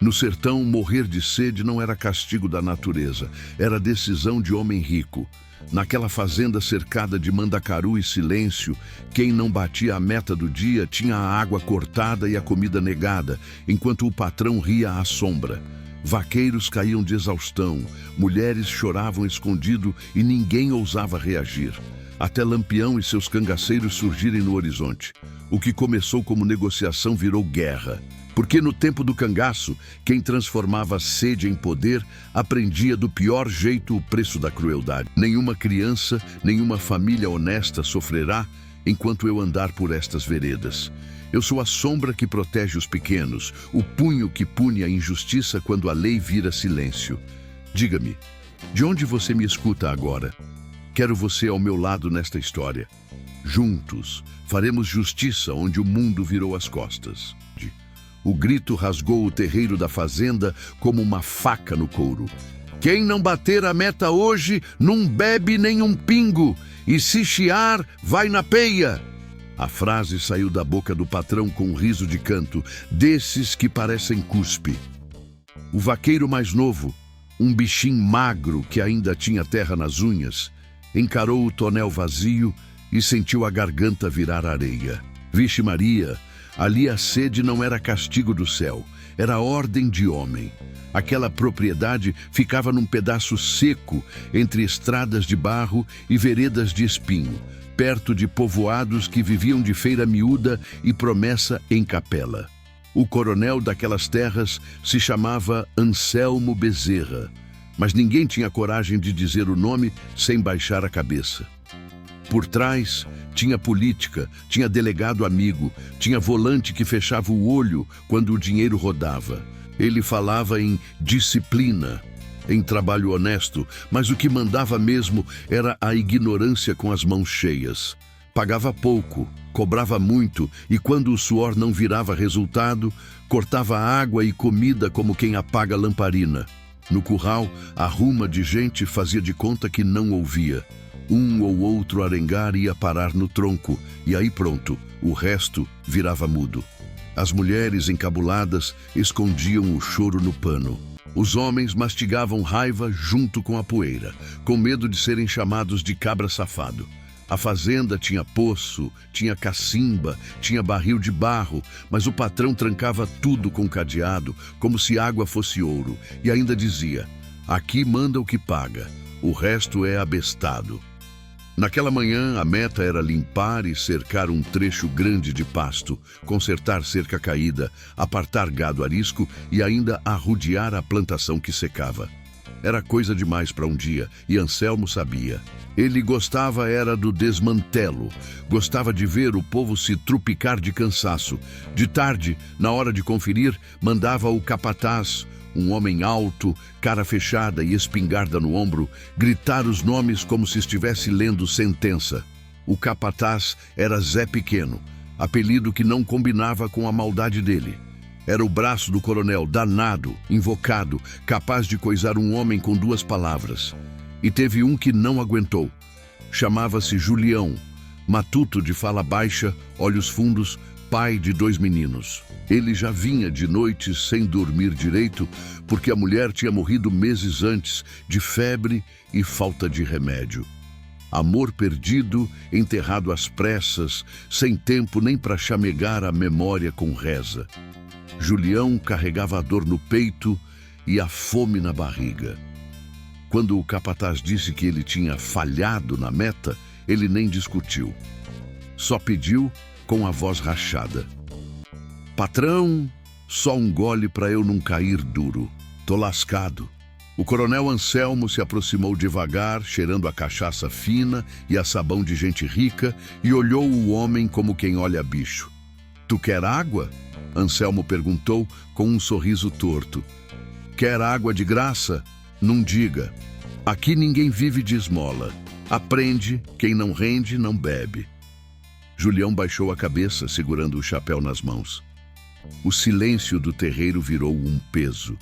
No sertão, morrer de sede não era castigo da natureza, era decisão de homem rico. Naquela fazenda cercada de mandacaru e silêncio, quem não batia a meta do dia tinha a água cortada e a comida negada, enquanto o patrão ria à sombra. Vaqueiros caíam de exaustão, mulheres choravam escondido e ninguém ousava reagir, até Lampião e seus cangaceiros surgirem no horizonte. O que começou como negociação virou guerra. Porque no tempo do cangaço, quem transformava a sede em poder aprendia do pior jeito o preço da crueldade. Nenhuma criança, nenhuma família honesta sofrerá enquanto eu andar por estas veredas. Eu sou a sombra que protege os pequenos, o punho que pune a injustiça quando a lei vira silêncio. Diga-me, de onde você me escuta agora? Quero você ao meu lado nesta história. Juntos, faremos justiça onde o mundo virou as costas. O grito rasgou o terreiro da fazenda como uma faca no couro. Quem não bater a meta hoje não bebe nem um pingo, e se chiar, vai na peia. A frase saiu da boca do patrão com um riso de canto, desses que parecem cuspe. O vaqueiro mais novo, um bichinho magro que ainda tinha terra nas unhas, encarou o tonel vazio e sentiu a garganta virar areia. Vixe Maria! Ali a sede não era castigo do céu, era ordem de homem. Aquela propriedade ficava num pedaço seco entre estradas de barro e veredas de espinho, perto de povoados que viviam de feira miúda e promessa em capela. O coronel daquelas terras se chamava Anselmo Bezerra, mas ninguém tinha coragem de dizer o nome sem baixar a cabeça. Por trás, tinha política, tinha delegado amigo, tinha volante que fechava o olho quando o dinheiro rodava. Ele falava em disciplina, em trabalho honesto, mas o que mandava mesmo era a ignorância com as mãos cheias. Pagava pouco, cobrava muito e quando o suor não virava resultado, cortava água e comida como quem apaga lamparina. No curral, a ruma de gente fazia de conta que não ouvia. Um ou outro arengar ia parar no tronco, e aí pronto, o resto virava mudo. As mulheres encabuladas escondiam o choro no pano. Os homens mastigavam raiva junto com a poeira, com medo de serem chamados de cabra safado. A fazenda tinha poço, tinha cacimba, tinha barril de barro, mas o patrão trancava tudo com cadeado, como se água fosse ouro, e ainda dizia: aqui manda o que paga, o resto é abestado. Naquela manhã, a meta era limpar e cercar um trecho grande de pasto, consertar cerca caída, apartar gado arisco e ainda arrodear a plantação que secava. Era coisa demais para um dia, e Anselmo sabia. Ele gostava era do desmantelo, gostava de ver o povo se trupicar de cansaço. De tarde, na hora de conferir, mandava o capataz, um homem alto, cara fechada e espingarda no ombro, gritar os nomes como se estivesse lendo sentença. O capataz era Zé Pequeno, apelido que não combinava com a maldade dele. Era o braço do coronel, danado, invocado, capaz de coisar um homem com 2 palavras. E teve um que não aguentou. Chamava-se Julião, matuto de fala baixa, olhos fundos, pai de 2 meninos. Ele já vinha de noite sem dormir direito, porque a mulher tinha morrido meses antes, de febre e falta de remédio. Amor perdido, enterrado às pressas, sem tempo nem para chamegar a memória com reza. Julião carregava a dor no peito e a fome na barriga. Quando o capataz disse que ele tinha falhado na meta, ele nem discutiu. Só pediu com a voz rachada: patrão, só um gole para eu não cair duro. Tô lascado. O coronel Anselmo se aproximou devagar, cheirando a cachaça fina e a sabão de gente rica, e olhou o homem como quem olha bicho. Tu quer água? Anselmo perguntou com um sorriso torto. Quer água de graça? Não diga. Aqui ninguém vive de esmola. Aprende, quem não rende, não bebe. Julião baixou a cabeça, segurando o chapéu nas mãos. O silêncio do terreiro virou um peso.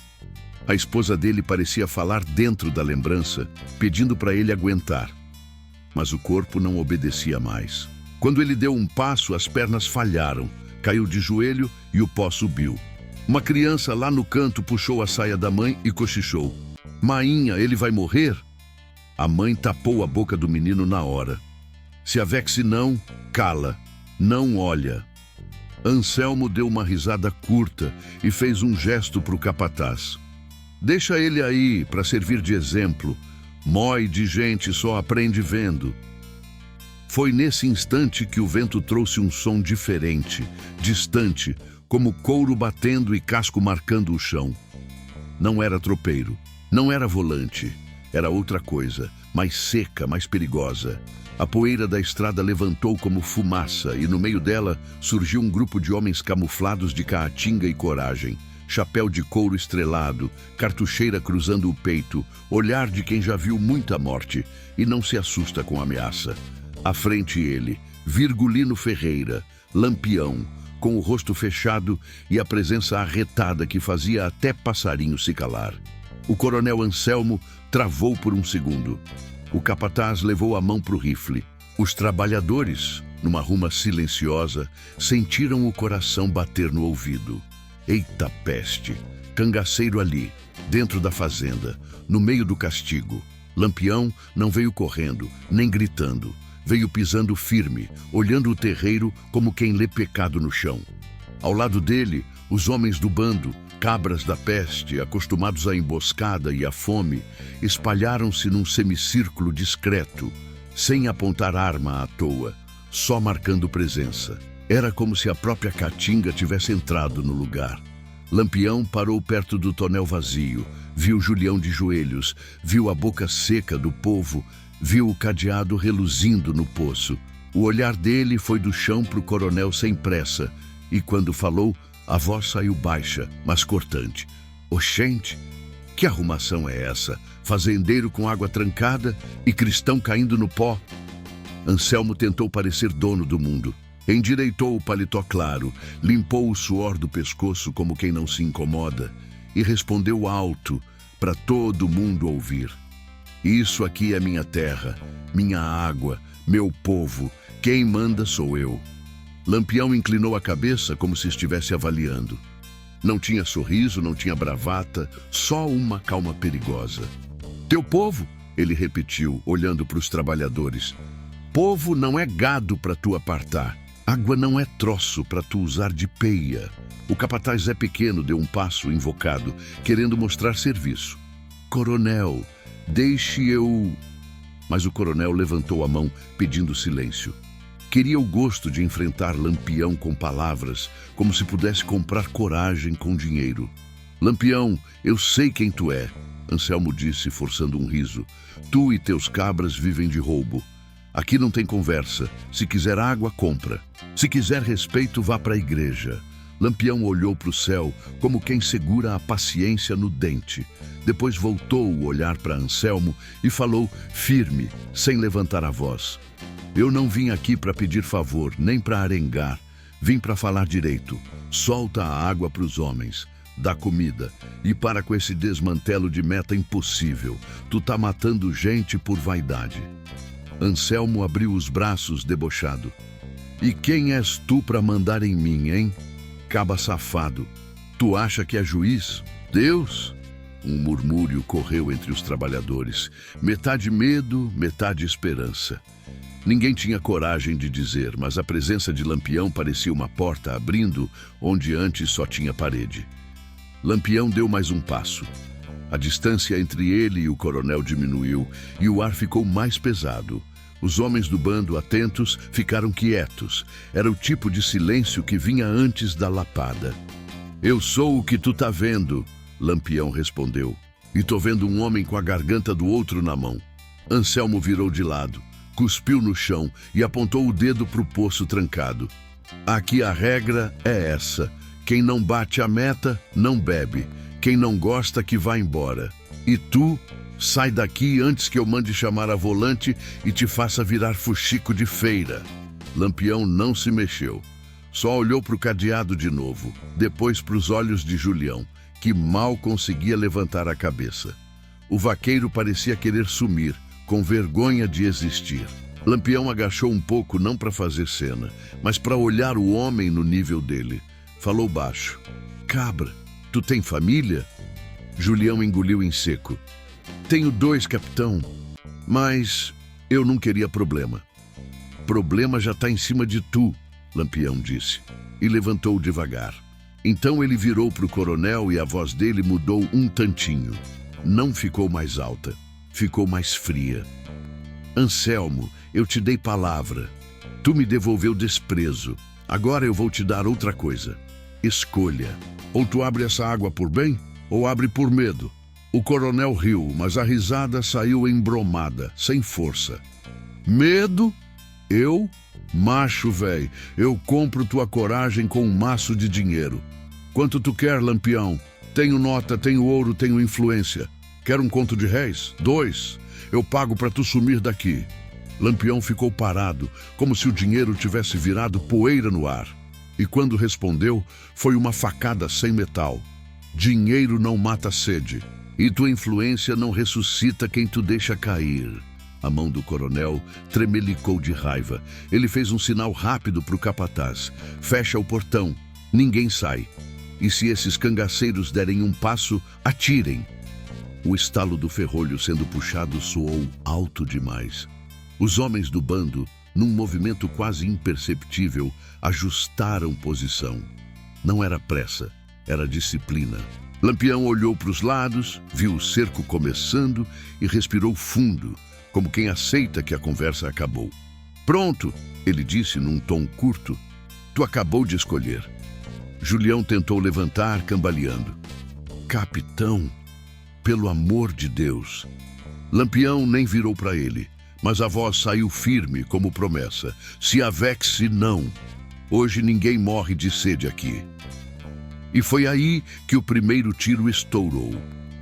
A esposa dele parecia falar dentro da lembrança, pedindo para ele aguentar. Mas o corpo não obedecia mais. Quando ele deu um passo, as pernas falharam, caiu de joelho e o pó subiu. Uma criança lá no canto puxou a saia da mãe e cochichou. Mainha, ele vai morrer? A mãe tapou a boca do menino na hora. Se a Vexe não, cala, não olha. Anselmo deu uma risada curta e fez um gesto para o capataz. Deixa ele aí para servir de exemplo. Mói de gente só aprende vendo. Foi nesse instante que o vento trouxe um som diferente, distante, como couro batendo e casco marcando o chão. Não era tropeiro, não era volante, era outra coisa, mais seca, mais perigosa. A poeira da estrada levantou como fumaça e no meio dela surgiu um grupo de homens camuflados de caatinga e coragem. Chapéu de couro estrelado, cartucheira cruzando o peito, olhar de quem já viu muita morte e não se assusta com ameaça. À frente ele, Virgulino Ferreira, Lampião, com o rosto fechado e a presença arretada que fazia até passarinho se calar. O coronel Anselmo travou por um segundo. O capataz levou a mão para o rifle. Os trabalhadores, numa ruma silenciosa, sentiram o coração bater no ouvido. Eita peste! Cangaceiro ali, dentro da fazenda, no meio do castigo. Lampião não veio correndo, nem gritando. Veio pisando firme, olhando o terreiro como quem lê pecado no chão. Ao lado dele, os homens do bando, cabras da peste, acostumados à emboscada e à fome, espalharam-se num semicírculo discreto, sem apontar arma à toa, só marcando presença. Era como se a própria caatinga tivesse entrado no lugar. Lampião parou perto do tonel vazio, viu Julião de joelhos, viu a boca seca do povo, viu o cadeado reluzindo no poço. O olhar dele foi do chão para o coronel sem pressa, e quando falou, a voz saiu baixa, mas cortante. Oxente, que arrumação é essa? Fazendeiro com água trancada e cristão caindo no pó? Anselmo tentou parecer dono do mundo. Endireitou o paletó claro, limpou o suor do pescoço como quem não se incomoda e respondeu alto para todo mundo ouvir. Isso aqui é minha terra, minha água, meu povo. Quem manda sou eu. Lampião inclinou a cabeça como se estivesse avaliando. Não tinha sorriso, não tinha bravata, só uma calma perigosa. Teu povo, ele repetiu, olhando para os trabalhadores. Povo não é gado para tu apartar. Água não é troço para tu usar de peia. O capataz Zé Pequeno deu um passo invocado, querendo mostrar serviço. Coronel, deixe eu... Mas o coronel levantou a mão, pedindo silêncio. Queria o gosto de enfrentar Lampião com palavras, como se pudesse comprar coragem com dinheiro. Lampião, eu sei quem tu é, Anselmo disse, forçando um riso. Tu e teus cabras vivem de roubo. Aqui não tem conversa. Se quiser água, compra. Se quiser respeito, vá para a igreja. Lampião olhou para o céu como quem segura a paciência no dente. Depois voltou o olhar para Anselmo e falou firme, sem levantar a voz. Eu não vim aqui para pedir favor, nem para arengar. Vim para falar direito. Solta a água para os homens. Dá comida. E para com esse desmantelo de meta impossível. Tu tá matando gente por vaidade. Anselmo abriu os braços debochado. E quem és tu para mandar em mim, hein? Caba safado. Tu acha que é juiz? Deus? Um murmúrio correu entre os trabalhadores. Metade medo, metade esperança. Ninguém tinha coragem de dizer, mas a presença de Lampião parecia uma porta abrindo onde antes só tinha parede. Lampião deu mais um passo. A distância entre ele e o coronel diminuiu e o ar ficou mais pesado. Os homens do bando, atentos, ficaram quietos. Era o tipo de silêncio que vinha antes da lapada. Eu sou o que tu tá vendo, Lampião respondeu. E tô vendo um homem com a garganta do outro na mão. Anselmo virou de lado, cuspiu no chão e apontou o dedo pro poço trancado. Aqui a regra é essa. Quem não bate a meta, não bebe. Quem não gosta, que vá embora. E tu, sai daqui antes que eu mande chamar a volante e te faça virar fuxico de feira. Lampião não se mexeu. Só olhou para o cadeado de novo, depois para os olhos de Julião, que mal conseguia levantar a cabeça. O vaqueiro parecia querer sumir, com vergonha de existir. Lampião agachou um pouco não para fazer cena, mas para olhar o homem no nível dele. Falou baixo. Cabra, tu tem família? Julião engoliu em seco. Tenho 2, capitão, mas eu não queria problema. Problema já está em cima de tu, Lampião disse, e levantou devagar. Então ele virou para o coronel e a voz dele mudou um tantinho. Não ficou mais alta, ficou mais fria. Anselmo, eu te dei palavra. Tu me devolveu desprezo. Agora eu vou te dar outra coisa. Escolha. Ou tu abre essa água por bem, ou abre por medo. O coronel riu, mas a risada saiu embromada, sem força. Medo? Eu? Macho, véi, eu compro tua coragem com um maço de dinheiro. Quanto tu quer, Lampião? Tenho nota, tenho ouro, tenho influência. Quer um conto de réis? 2. Eu pago pra tu sumir daqui. Lampião ficou parado, como se o dinheiro tivesse virado poeira no ar. E quando respondeu, foi uma facada sem metal. Dinheiro não mata sede, e tua influência não ressuscita quem tu deixa cair. A mão do coronel tremelicou de raiva. Ele fez um sinal rápido para o capataz. Fecha o portão, ninguém sai. E se esses cangaceiros derem um passo, atirem. O estalo do ferrolho sendo puxado soou alto demais. Os homens do bando, num movimento quase imperceptível, ajustaram posição. Não era pressa, era disciplina. Lampião olhou para os lados, viu o cerco começando e respirou fundo, como quem aceita que a conversa acabou. Pronto, ele disse num tom curto. Tu acabou de escolher. Julião tentou levantar, cambaleando. Capitão, pelo amor de Deus. Lampião nem virou para ele, mas a voz saiu firme como promessa. Se avexe, não. Hoje ninguém morre de sede aqui. E foi aí que o primeiro tiro estourou,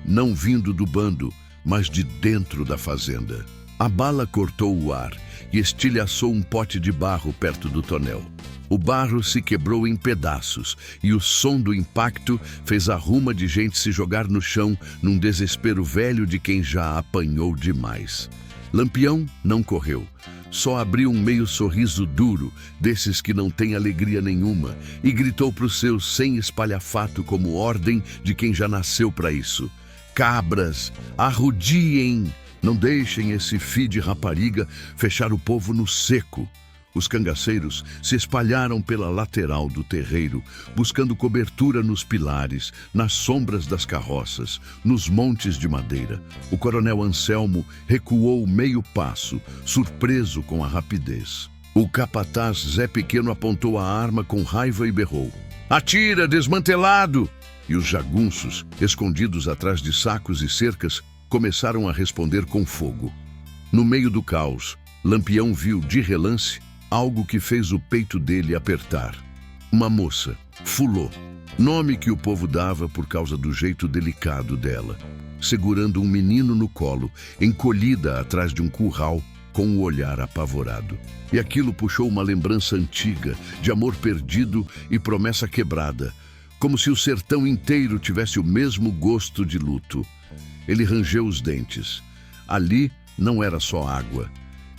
não vindo do bando, mas de dentro da fazenda. A bala cortou o ar e estilhaçou um pote de barro perto do tonel. O barro se quebrou em pedaços e o som do impacto fez a ruma de gente se jogar no chão num desespero velho de quem já apanhou demais. Lampião não correu. Só abriu um meio sorriso duro, desses que não tem alegria nenhuma, e gritou para os seus sem espalhafato como ordem de quem já nasceu para isso. Cabras, arrudiem! Não deixem esse filho de rapariga fechar o povo no seco. Os cangaceiros se espalharam pela lateral do terreiro, buscando cobertura nos pilares, nas sombras das carroças, nos montes de madeira. O coronel Anselmo recuou meio passo, surpreso com a rapidez. O capataz Zé Pequeno apontou a arma com raiva e berrou. Atira, desmantelado! E os jagunços, escondidos atrás de sacos e cercas, começaram a responder com fogo. No meio do caos, Lampião viu de relance algo que fez o peito dele apertar. Uma moça, Fulô, nome que o povo dava por causa do jeito delicado dela, segurando um menino no colo, encolhida atrás de um curral, com o olhar apavorado. E aquilo puxou uma lembrança antiga, de amor perdido e promessa quebrada, como se o sertão inteiro tivesse o mesmo gosto de luto. Ele rangeu os dentes. Ali não era só água.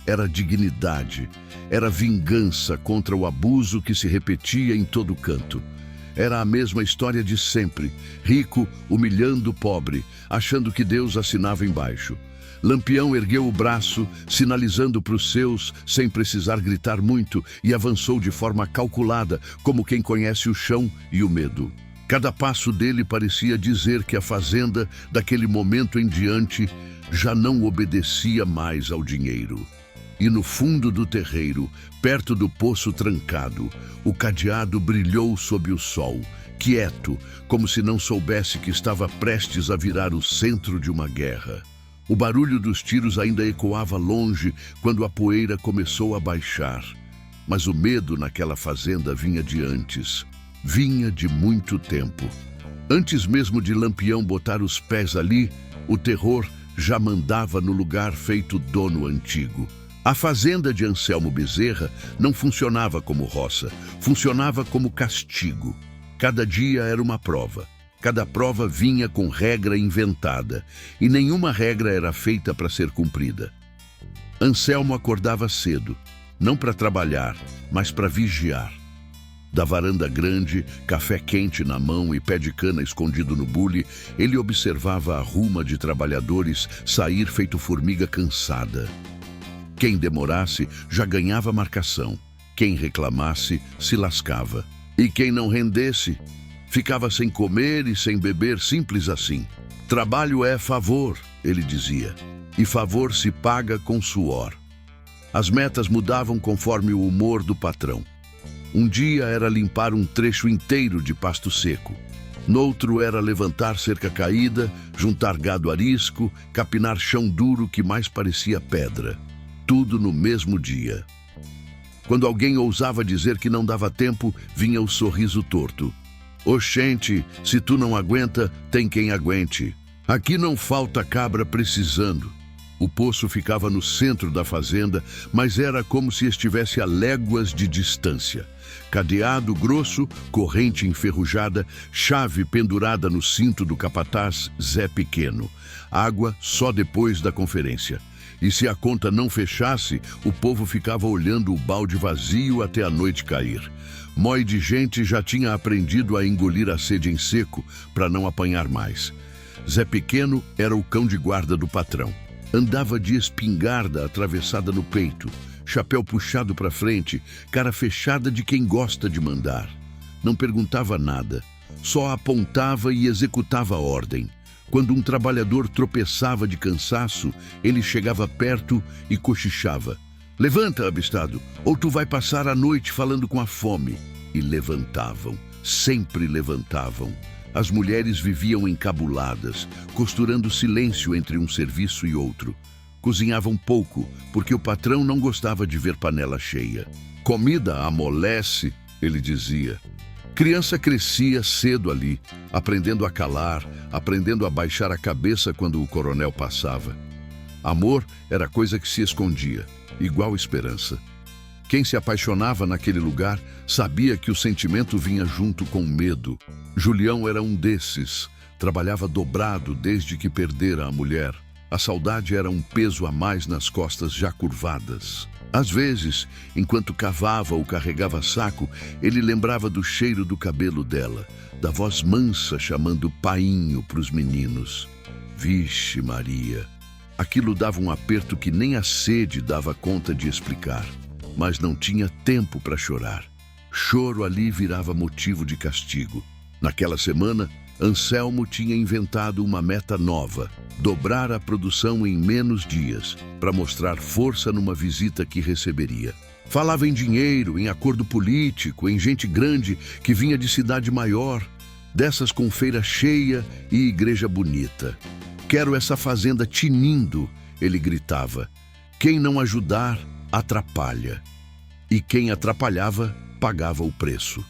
Era dignidade, era vingança contra o abuso que se repetia em todo canto. Era a mesma história de sempre, rico humilhando o pobre, achando que Deus assinava embaixo. Lampião ergueu o braço, sinalizando para os seus, sem precisar gritar muito, e avançou de forma calculada, como quem conhece o chão e o medo. Cada passo dele parecia dizer que a fazenda, daquele momento em diante, já não obedecia mais ao dinheiro. E no fundo do terreiro, perto do poço trancado, o cadeado brilhou sob o sol, quieto, como se não soubesse que estava prestes a virar o centro de uma guerra. O barulho dos tiros ainda ecoava longe quando a poeira começou a baixar. Mas o medo naquela fazenda vinha de antes. Vinha de muito tempo. Antes mesmo de Lampião botar os pés ali, o terror já mandava no lugar feito dono antigo. A fazenda de Anselmo Bezerra não funcionava como roça, funcionava como castigo. Cada dia era uma prova. Cada prova vinha com regra inventada, e nenhuma regra era feita para ser cumprida. Anselmo acordava cedo, não para trabalhar, mas para vigiar. Da varanda grande, café quente na mão e pé de cana escondido no bule, ele observava a ruma de trabalhadores sair feito formiga cansada. Quem demorasse já ganhava marcação. Quem reclamasse se lascava. E quem não rendesse, ficava sem comer e sem beber, simples assim. Trabalho é favor, ele dizia, e favor se paga com suor. As metas mudavam conforme o humor do patrão. Um dia era limpar um trecho inteiro de pasto seco. Noutro era levantar cerca caída, juntar gado arisco, capinar chão duro que mais parecia pedra. Tudo no mesmo dia. Quando alguém ousava dizer que não dava tempo, vinha o sorriso torto. Oxente, se tu não aguenta, tem quem aguente. Aqui não falta cabra precisando. O poço ficava no centro da fazenda, mas era como se estivesse a léguas de distância. Cadeado grosso, corrente enferrujada, chave pendurada no cinto do capataz Zé Pequeno. Água só depois da conferência. E se a conta não fechasse, o povo ficava olhando o balde vazio até a noite cair. Mói de gente já tinha aprendido a engolir a sede em seco para não apanhar mais. Zé Pequeno era o cão de guarda do patrão. Andava de espingarda atravessada no peito, chapéu puxado para frente, cara fechada de quem gosta de mandar. Não perguntava nada, só apontava e executava a ordem. Quando um trabalhador tropeçava de cansaço, ele chegava perto e cochichava. Levanta, abestado, ou tu vai passar a noite falando com a fome. E levantavam, sempre levantavam. As mulheres viviam encabuladas, costurando silêncio entre um serviço e outro. Cozinhavam pouco, porque o patrão não gostava de ver panela cheia. Comida amolece, ele dizia. Criança crescia cedo ali, aprendendo a calar, aprendendo a baixar a cabeça quando o coronel passava. Amor era coisa que se escondia, igual esperança. Quem se apaixonava naquele lugar sabia que o sentimento vinha junto com medo. Julião era um desses. Trabalhava dobrado desde que perdera a mulher. A saudade era um peso a mais nas costas já curvadas. Às vezes, enquanto cavava ou carregava saco, ele lembrava do cheiro do cabelo dela, da voz mansa chamando painho para os meninos. Vixe Maria! Aquilo dava um aperto que nem a sede dava conta de explicar. Mas não tinha tempo para chorar. Choro ali virava motivo de castigo. Naquela semana, Anselmo tinha inventado uma meta nova: dobrar a produção em menos dias, para mostrar força numa visita que receberia. Falava em dinheiro, em acordo político, em gente grande que vinha de cidade maior, dessas com feira cheia e igreja bonita. Quero essa fazenda tinindo, ele gritava. Quem não ajudar, atrapalha. E quem atrapalhava, pagava o preço.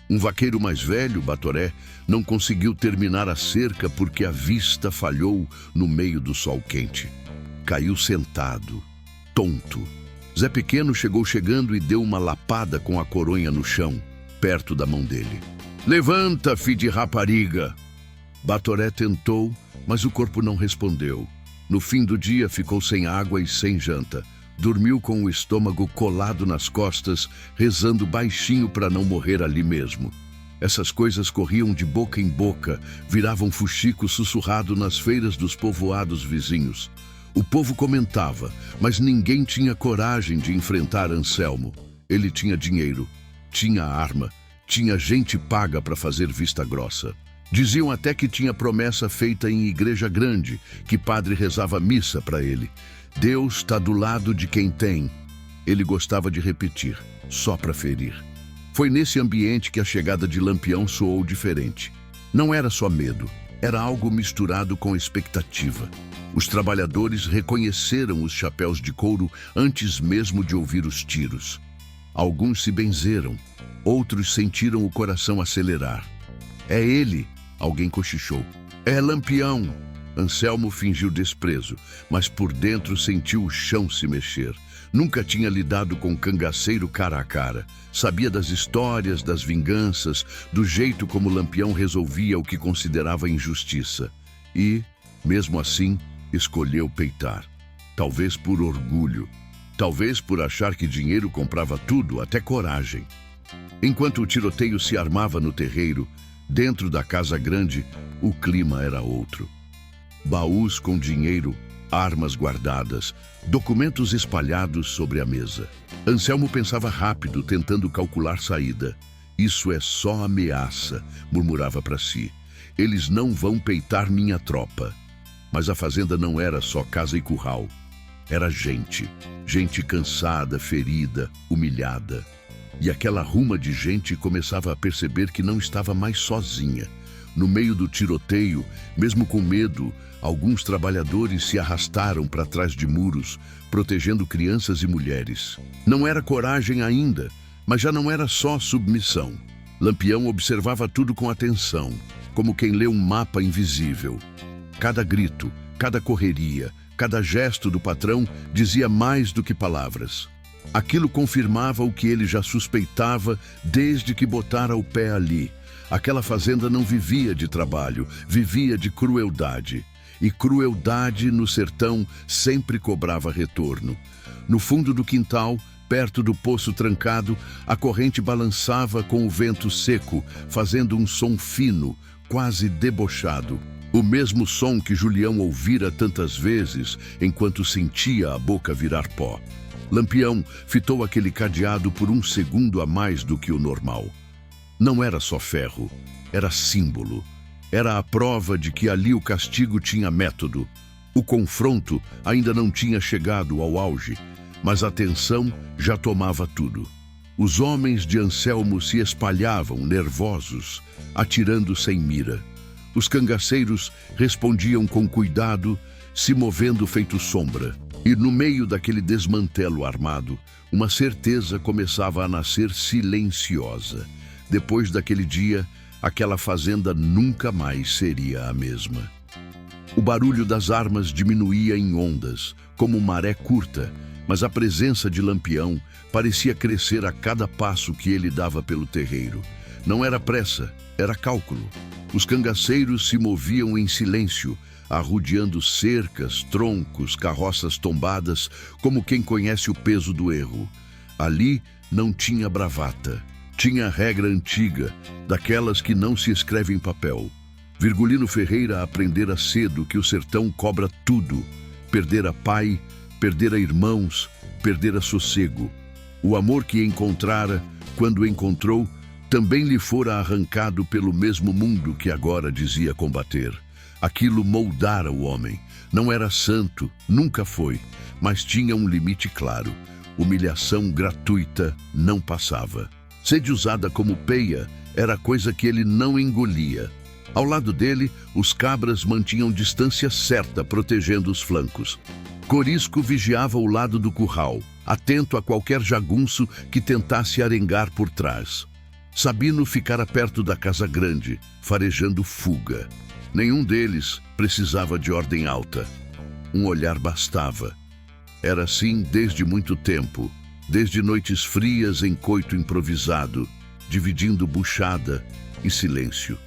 Um vaqueiro mais velho, Batoré, não conseguiu terminar a cerca porque a vista falhou no meio do sol quente. Caiu sentado, tonto. Zé Pequeno chegou chegando e deu uma lapada com a coronha no chão, perto da mão dele. Levanta, filho de rapariga! Batoré tentou, mas o corpo não respondeu. No fim do dia ficou sem água e sem janta. Dormiu com o estômago colado nas costas, rezando baixinho para não morrer ali mesmo. Essas coisas corriam de boca em boca, viravam fuxico sussurrado nas feiras dos povoados vizinhos. O povo comentava, mas ninguém tinha coragem de enfrentar Anselmo. Ele tinha dinheiro, tinha arma, tinha gente paga para fazer vista grossa. Diziam até que tinha promessa feita em igreja grande, que padre rezava missa para ele. Deus está do lado de quem tem. Ele gostava de repetir, só para ferir. Foi nesse ambiente que a chegada de Lampião soou diferente. Não era só medo, era algo misturado com expectativa. Os trabalhadores reconheceram os chapéus de couro antes mesmo de ouvir os tiros. Alguns se benzeram, outros sentiram o coração acelerar. É ele, alguém cochichou. É Lampião. Anselmo fingiu desprezo, mas por dentro sentiu o chão se mexer. Nunca tinha lidado com cangaceiro cara a cara. Sabia das histórias, das vinganças, do jeito como Lampião resolvia o que considerava injustiça. E, mesmo assim, escolheu peitar. Talvez por orgulho. Talvez por achar que dinheiro comprava tudo, até coragem. Enquanto o tiroteio se armava no terreiro, dentro da casa grande, o clima era outro. Baús com dinheiro, armas guardadas, documentos espalhados sobre a mesa. Anselmo pensava rápido, tentando calcular saída. Isso é só ameaça, murmurava para si. Eles não vão peitar minha tropa. Mas a fazenda não era só casa e curral. Era gente. Gente cansada, ferida, humilhada. E aquela ruma de gente começava a perceber que não estava mais sozinha. No meio do tiroteio, mesmo com medo, alguns trabalhadores se arrastaram para trás de muros, protegendo crianças e mulheres. Não era coragem ainda, mas já não era só submissão. Lampião observava tudo com atenção, como quem lê um mapa invisível. Cada grito, cada correria, cada gesto do patrão dizia mais do que palavras. Aquilo confirmava o que ele já suspeitava desde que botara o pé ali. Aquela fazenda não vivia de trabalho, vivia de crueldade. E crueldade no sertão sempre cobrava retorno. No fundo do quintal, perto do poço trancado, a corrente balançava com o vento seco, fazendo um som fino, quase debochado. O mesmo som que Julião ouvira tantas vezes enquanto sentia a boca virar pó. Lampião fitou aquele cadeado por um segundo a mais do que o normal. Não era só ferro, era símbolo. Era a prova de que ali o castigo tinha método. O confronto ainda não tinha chegado ao auge, mas a tensão já tomava tudo. Os homens de Anselmo se espalhavam, nervosos, atirando sem mira. Os cangaceiros respondiam com cuidado, se movendo feito sombra. E no meio daquele desmantelo armado, uma certeza começava a nascer silenciosa. Depois daquele dia, aquela fazenda nunca mais seria a mesma. O barulho das armas diminuía em ondas, como maré curta, mas a presença de Lampião parecia crescer a cada passo que ele dava pelo terreiro. Não era pressa, era cálculo. Os cangaceiros se moviam em silêncio, arrodeando cercas, troncos, carroças tombadas, como quem conhece o peso do erro. Ali não tinha bravata. Tinha a regra antiga, daquelas que não se escreve em papel. Virgulino Ferreira aprendera cedo que o sertão cobra tudo. Perdera pai, perdera irmãos, perdera sossego. O amor que encontrara, quando encontrou, também lhe fora arrancado pelo mesmo mundo que agora dizia combater. Aquilo moldara o homem. Não era santo, nunca foi, mas tinha um limite claro. Humilhação gratuita não passava. Sede usada como peia era coisa que ele não engolia. Ao lado dele, os cabras mantinham distância certa, protegendo os flancos. Corisco vigiava o lado do curral, atento a qualquer jagunço que tentasse arengar por trás. Sabino ficara perto da casa grande, farejando fuga. Nenhum deles precisava de ordem alta. Um olhar bastava. Era assim desde muito tempo, desde noites frias em coito improvisado, dividindo buchada e silêncio.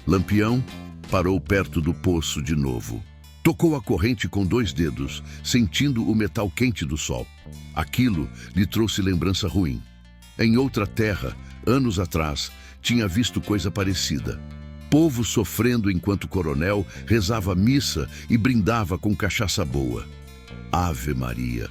Lampião parou perto do poço de novo. Tocou a corrente com 2 dedos, sentindo o metal quente do sol. Aquilo lhe trouxe lembrança ruim. Em outra terra, anos atrás, tinha visto coisa parecida. Povo sofrendo enquanto o coronel rezava missa e brindava com cachaça boa. Ave Maria!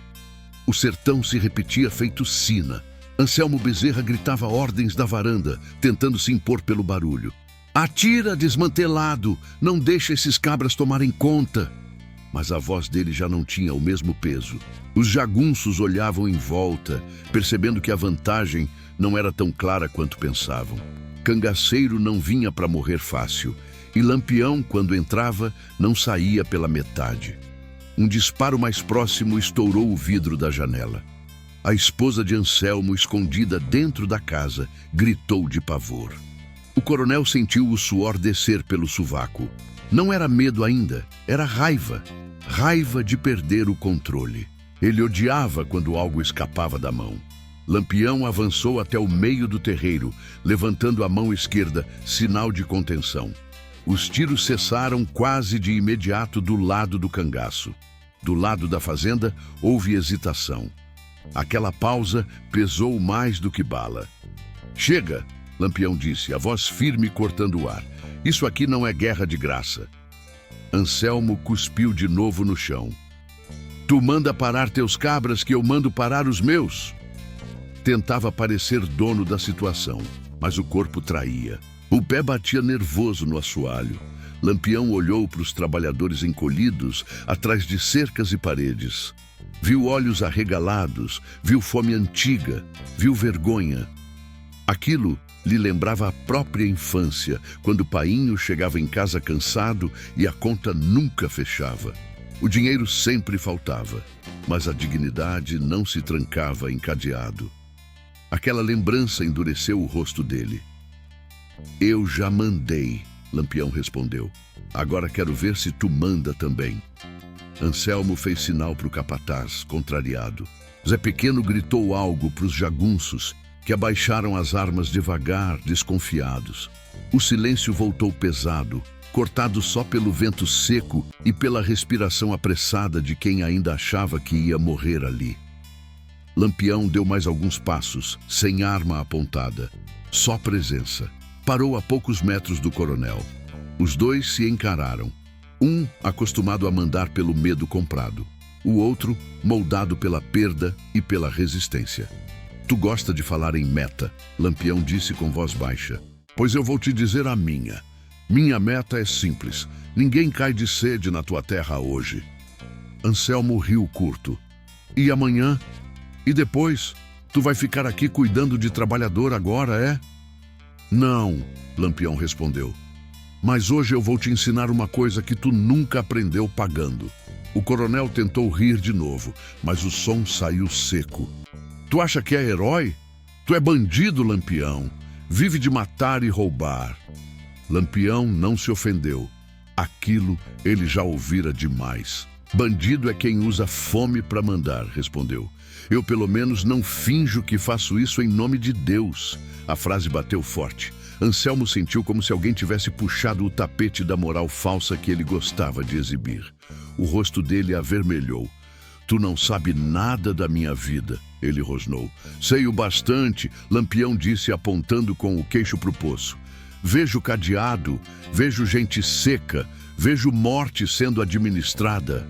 O sertão se repetia feito sina. Anselmo Bezerra gritava ordens da varanda, tentando se impor pelo barulho. Atira, desmantelado! Não deixa esses cabras tomarem conta! Mas a voz dele já não tinha o mesmo peso. Os jagunços olhavam em volta, percebendo que a vantagem não era tão clara quanto pensavam. Cangaceiro não vinha para morrer fácil, e Lampião, quando entrava, não saía pela metade. Um disparo mais próximo estourou o vidro da janela. A esposa de Anselmo, escondida dentro da casa, gritou de pavor. O coronel sentiu o suor descer pelo sovaco. Não era medo ainda, era raiva. Raiva de perder o controle. Ele odiava quando algo escapava da mão. Lampião avançou até o meio do terreiro, levantando a mão esquerda, sinal de contenção. Os tiros cessaram quase de imediato do lado do cangaço. Do lado da fazenda, houve hesitação. Aquela pausa pesou mais do que bala. Chega, Lampião disse, a voz firme cortando o ar. Isso aqui não é guerra de graça. Anselmo cuspiu de novo no chão. Tu manda parar teus cabras que eu mando parar os meus. Tentava parecer dono da situação, mas o corpo traía. O pé batia nervoso no assoalho. Lampião olhou para os trabalhadores encolhidos atrás de cercas e paredes. Viu olhos arregalados, viu fome antiga, viu vergonha. Aquilo lhe lembrava a própria infância, quando o painho chegava em casa cansado e a conta nunca fechava. O dinheiro sempre faltava, mas a dignidade não se trancava em cadeado. Aquela lembrança endureceu o rosto dele. Eu já mandei, Lampião respondeu. Agora quero ver se tu manda também. Anselmo fez sinal para o capataz, contrariado. Zé Pequeno gritou algo para os jagunços, que abaixaram as armas devagar, desconfiados. O silêncio voltou pesado, cortado só pelo vento seco e pela respiração apressada de quem ainda achava que ia morrer ali. Lampião deu mais alguns passos, sem arma apontada. Só presença. Parou a poucos metros do coronel. Os dois se encararam. Um acostumado a mandar pelo medo comprado. O outro moldado pela perda e pela resistência. Tu gosta de falar em meta, Lampião disse com voz baixa. Pois eu vou te dizer a minha. Minha meta é simples. Ninguém cai de sede na tua terra hoje. Anselmo riu curto. E amanhã? E depois? Tu vai ficar aqui cuidando de trabalhador agora, é? Não, Lampião respondeu. Mas hoje eu vou te ensinar uma coisa que tu nunca aprendeu pagando. O coronel tentou rir de novo, mas o som saiu seco. Tu acha que é herói? Tu é bandido, Lampião. Vive de matar e roubar. Lampião não se ofendeu. Aquilo ele já ouvira demais. Bandido é quem usa fome para mandar, respondeu. Eu pelo menos não finjo que faço isso em nome de Deus. A frase bateu forte. Anselmo sentiu como se alguém tivesse puxado o tapete da moral falsa que ele gostava de exibir. O rosto dele avermelhou. Tu não sabe nada da minha vida, ele rosnou. Sei o bastante, Lampião disse apontando com o queixo pro poço. Vejo cadeado, vejo gente seca, vejo morte sendo administrada.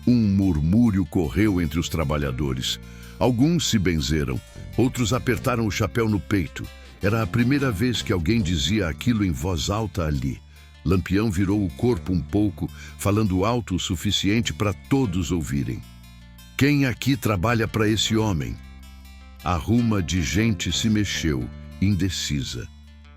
Um murmúrio correu entre os trabalhadores. Alguns se benzeram, outros apertaram o chapéu no peito. Era a primeira vez que alguém dizia aquilo em voz alta ali. Lampião virou o corpo um pouco, falando alto o suficiente para todos ouvirem. Quem aqui trabalha para esse homem? A ruma de gente se mexeu, indecisa.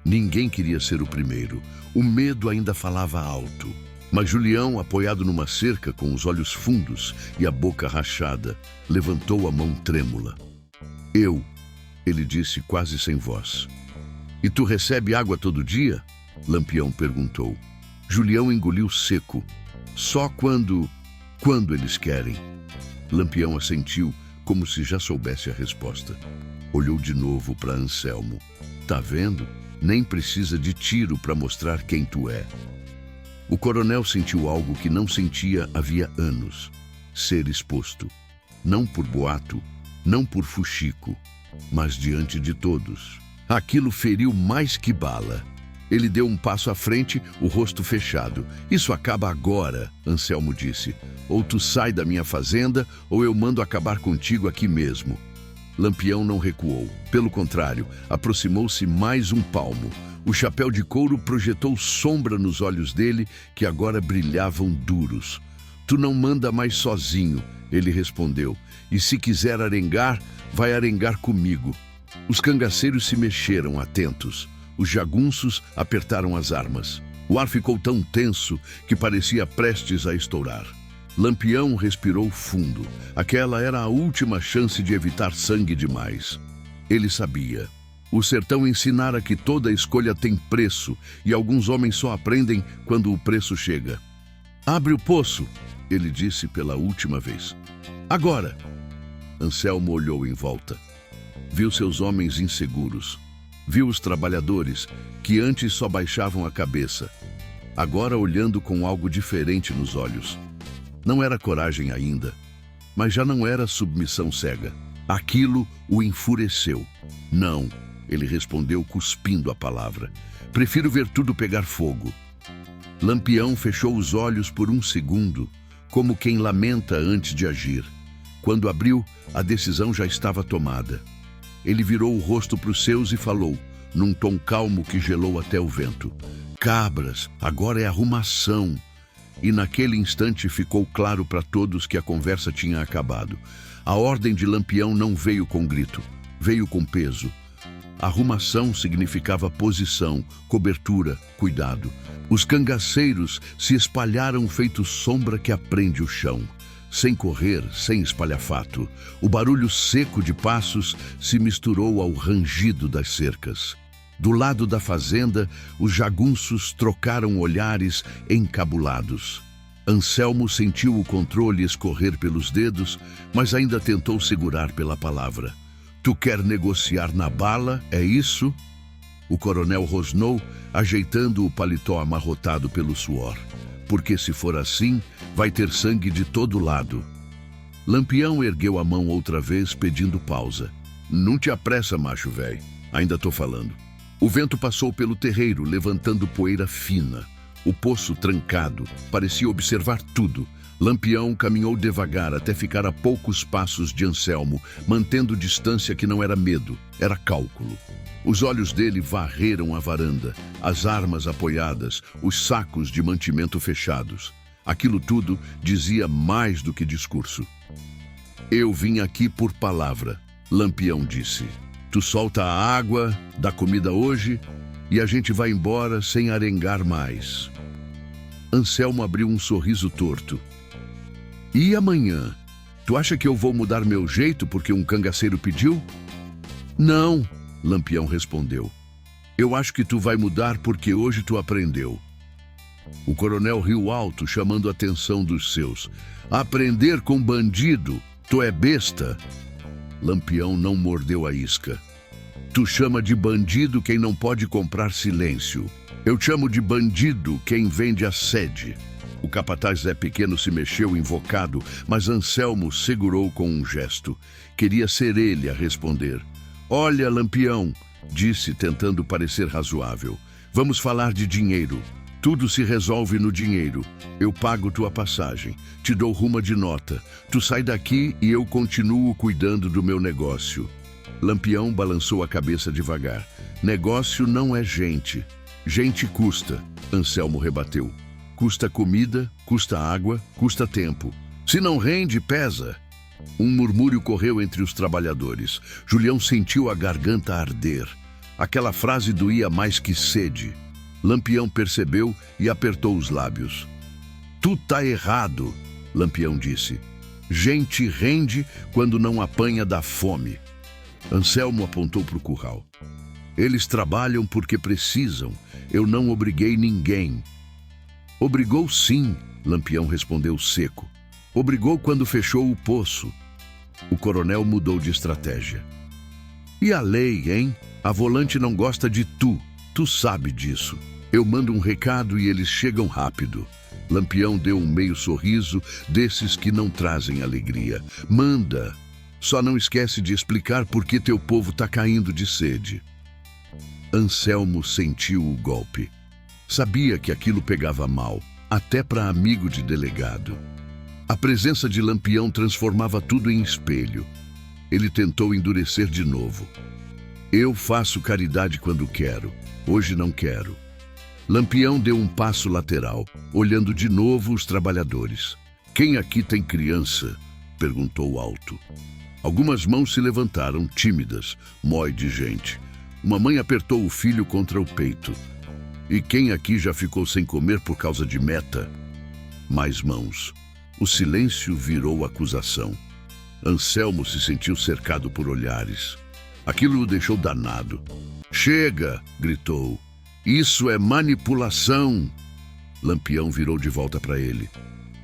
Ninguém queria ser o primeiro. O medo ainda falava alto. Mas Julião, apoiado numa cerca com os olhos fundos e a boca rachada, levantou a mão trêmula. Eu, ele disse quase sem voz. E tu recebe água todo dia? Lampião perguntou. Julião engoliu seco. Só quando eles querem. Lampião assentiu, como se já soubesse a resposta. Olhou de novo para Anselmo. Tá vendo? Nem precisa de tiro para mostrar quem tu é. O coronel sentiu algo que não sentia havia anos. Ser exposto. Não por boato, não por fuxico, mas diante de todos. Aquilo feriu mais que bala. Ele deu um passo à frente, o rosto fechado. Isso acaba agora, Anselmo disse. Ou tu sai da minha fazenda, ou eu mando acabar contigo aqui mesmo. Lampião não recuou. Pelo contrário, aproximou-se mais um palmo. O chapéu de couro projetou sombra nos olhos dele, que agora brilhavam duros. Tu não manda mais sozinho, ele respondeu. E se quiser arengar, vai arengar comigo. Os cangaceiros se mexeram, atentos. Os jagunços apertaram as armas. O ar ficou tão tenso que parecia prestes a estourar. Lampião respirou fundo. Aquela era a última chance de evitar sangue demais. Ele sabia. O sertão ensinara que toda escolha tem preço e alguns homens só aprendem quando o preço chega. Abre o poço, ele disse pela última vez. Agora! Anselmo olhou em volta. Viu seus homens inseguros. Viu os trabalhadores, que antes só baixavam a cabeça, agora olhando com algo diferente nos olhos. Não era coragem ainda, mas já não era submissão cega. Aquilo o enfureceu. Não, ele respondeu cuspindo a palavra. Prefiro ver tudo pegar fogo. Lampião fechou os olhos por um segundo, como quem lamenta antes de agir. Quando abriu, a decisão já estava tomada. Ele virou o rosto para os seus e falou, num tom calmo que gelou até o vento. Cabras, agora é arrumação. E naquele instante ficou claro para todos que a conversa tinha acabado. A ordem de Lampião não veio com grito, veio com peso. Arrumação significava posição, cobertura, cuidado. Os cangaceiros se espalharam feito sombra que aprende o chão. Sem correr, sem espalhafato, o barulho seco de passos se misturou ao rangido das cercas. Do lado da fazenda, os jagunços trocaram olhares encabulados. Anselmo sentiu o controle escorrer pelos dedos, mas ainda tentou segurar pela palavra. Tu quer negociar na bala, é isso? O coronel rosnou, ajeitando o paletó amarrotado pelo suor. Porque se for assim, vai ter sangue de todo lado. Lampião ergueu a mão outra vez, pedindo pausa. Não te apressa, macho velho. Ainda tô falando. O vento passou pelo terreiro, levantando poeira fina. O poço trancado parecia observar tudo. Lampião caminhou devagar até ficar a poucos passos de Anselmo, mantendo distância que não era medo, era cálculo. Os olhos dele varreram a varanda, as armas apoiadas, os sacos de mantimento fechados. Aquilo tudo dizia mais do que discurso. Eu vim aqui por palavra, Lampião disse. Tu solta a água, dá comida hoje e a gente vai embora sem arengar mais. Anselmo abriu um sorriso torto. E amanhã? Tu acha que eu vou mudar meu jeito porque um cangaceiro pediu? Não, Lampião respondeu. Eu acho que tu vai mudar porque hoje tu aprendeu. O coronel riu alto, chamando a atenção dos seus. Aprender com bandido? Tu é besta? Lampião não mordeu a isca. Tu chama de bandido quem não pode comprar silêncio. Eu chamo de bandido quem vende a sede. O capataz Zé Pequeno se mexeu invocado, mas Anselmo segurou com um gesto. Queria ser ele a responder. Olha, Lampião, disse tentando parecer razoável. Vamos falar de dinheiro. Tudo se resolve no dinheiro. Eu pago tua passagem, te dou ruma de nota. Tu sai daqui e eu continuo cuidando do meu negócio. Lampião balançou a cabeça devagar. Negócio não é gente. Gente custa, Anselmo rebateu. Custa comida, custa água, custa tempo. Se não rende, pesa. Um murmúrio correu entre os trabalhadores. Julião sentiu a garganta arder. Aquela frase doía mais que sede. Lampião percebeu e apertou os lábios. Tu tá errado, Lampião disse. Gente rende quando não apanha da fome. Anselmo apontou para o curral. Eles trabalham porque precisam. Eu não obriguei ninguém. Obrigou sim, Lampião respondeu seco. Obrigou quando fechou o poço. O coronel mudou de estratégia. E a lei, hein? A volante não gosta de tu. Tu sabe disso. Eu mando um recado e eles chegam rápido. Lampião deu um meio sorriso, desses que não trazem alegria. Manda. Só não esquece de explicar por que teu povo tá caindo de sede. Anselmo sentiu o golpe. Sabia que aquilo pegava mal, até para amigo de delegado. A presença de Lampião transformava tudo em espelho. Ele tentou endurecer de novo. Eu faço caridade quando quero, hoje não quero. Lampião deu um passo lateral, olhando de novo os trabalhadores. Quem aqui tem criança? Perguntou alto. Algumas mãos se levantaram, tímidas, mói de gente. Uma mãe apertou o filho contra o peito. E quem aqui já ficou sem comer por causa de meta? Mais mãos. O silêncio virou acusação. Anselmo se sentiu cercado por olhares. Aquilo o deixou danado. Chega! Gritou. Isso é manipulação! Lampião virou de volta para ele.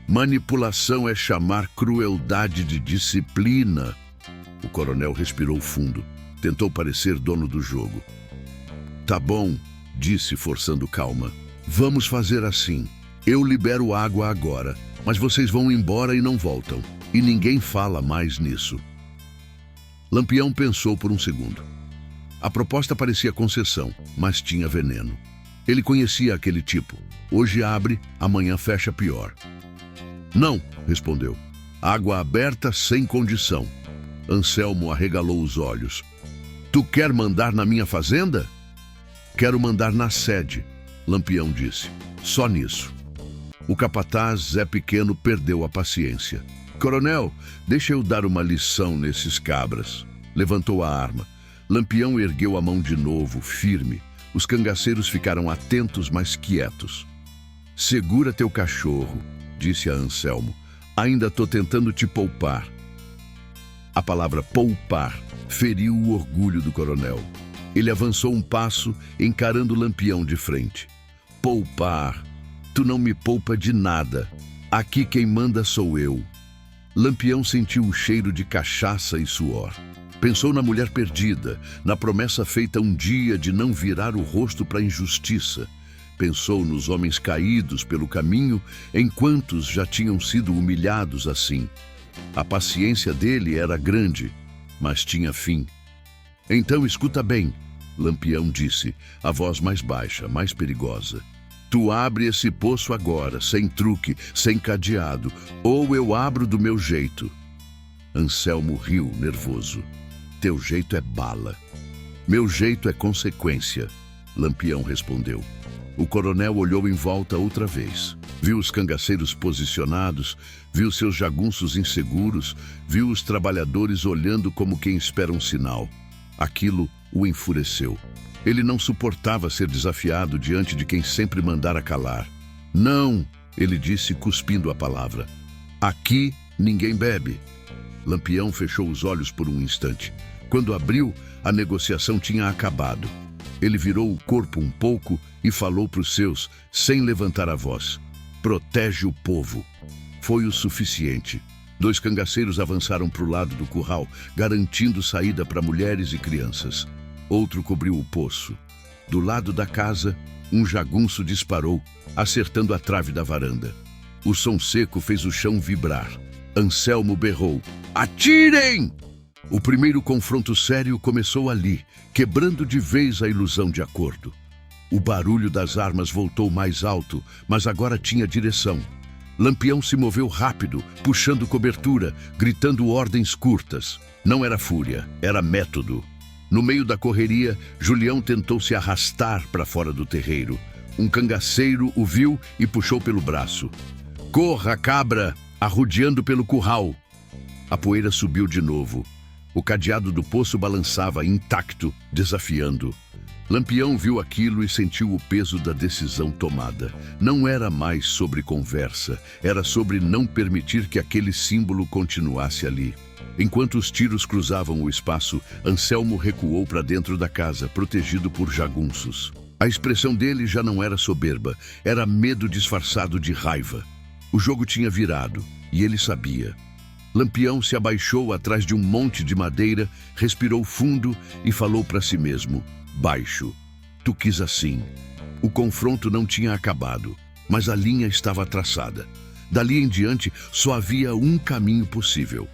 Manipulação é chamar crueldade de disciplina. O coronel respirou fundo. Tentou parecer dono do jogo. Tá bom, disse forçando calma. Vamos fazer assim. Eu libero água agora, mas vocês vão embora e não voltam. E ninguém fala mais nisso. Lampião pensou por um segundo. A proposta parecia concessão, mas tinha veneno. Ele conhecia aquele tipo. Hoje abre, amanhã fecha pior. Não, respondeu. Água aberta sem condição. Anselmo arregalou os olhos. Tu quer mandar na minha fazenda? Quero mandar na sede, Lampião disse. Só nisso. O capataz Zé Pequeno perdeu a paciência. Coronel, deixa eu dar uma lição nesses cabras. Levantou a arma. Lampião ergueu a mão de novo, firme. Os cangaceiros ficaram atentos, mas quietos. Segura teu cachorro, disse a Anselmo. Ainda tô tentando te poupar. A palavra poupar feriu o orgulho do coronel. Ele avançou um passo, encarando Lampião de frente. Poupar. Tu não me poupa de nada. Aqui quem manda sou eu. Lampião sentiu o cheiro de cachaça e suor. Pensou na mulher perdida, na promessa feita um dia de não virar o rosto para a injustiça. Pensou nos homens caídos pelo caminho, em quantos já tinham sido humilhados assim. A paciência dele era grande, mas tinha fim. Então escuta bem, Lampião disse, a voz mais baixa, mais perigosa. Tu abre esse poço agora, sem truque, sem cadeado, ou eu abro do meu jeito. Anselmo riu, nervoso. Teu jeito é bala. Meu jeito é consequência, Lampião respondeu. O coronel olhou em volta outra vez. Viu os cangaceiros posicionados, viu seus jagunços inseguros, viu os trabalhadores olhando como quem espera um sinal. Aquilo o enfureceu. Ele não suportava ser desafiado diante de quem sempre mandara calar. Não, ele disse cuspindo a palavra. Aqui ninguém bebe. Lampião fechou os olhos por um instante. Quando abriu, a negociação tinha acabado. Ele virou o corpo um pouco e falou para os seus, sem levantar a voz. Protege o povo. Foi o suficiente. 2 cangaceiros avançaram para o lado do curral, garantindo saída para mulheres e crianças. Outro cobriu o poço. Do lado da casa, um jagunço disparou, acertando a trave da varanda. O som seco fez o chão vibrar. Anselmo berrou. Atirem! O primeiro confronto sério começou ali, quebrando de vez a ilusão de acordo. O barulho das armas voltou mais alto, mas agora tinha direção. Lampião se moveu rápido, puxando cobertura, gritando ordens curtas. Não era fúria, era método. No meio da correria, Julião tentou se arrastar para fora do terreiro. Um cangaceiro o viu e puxou pelo braço. Corra, cabra! Arrodeando pelo curral. A poeira subiu de novo. O cadeado do poço balançava intacto, desafiando. Lampião viu aquilo e sentiu o peso da decisão tomada. Não era mais sobre conversa, era sobre não permitir que aquele símbolo continuasse ali. Enquanto os tiros cruzavam o espaço, Anselmo recuou para dentro da casa, protegido por jagunços. A expressão dele já não era soberba, era medo disfarçado de raiva. O jogo tinha virado, e ele sabia. Lampião se abaixou atrás de um monte de madeira, respirou fundo e falou para si mesmo, baixo. Tu quis assim. O confronto não tinha acabado, mas a linha estava traçada. Dali em diante, só havia um caminho possível.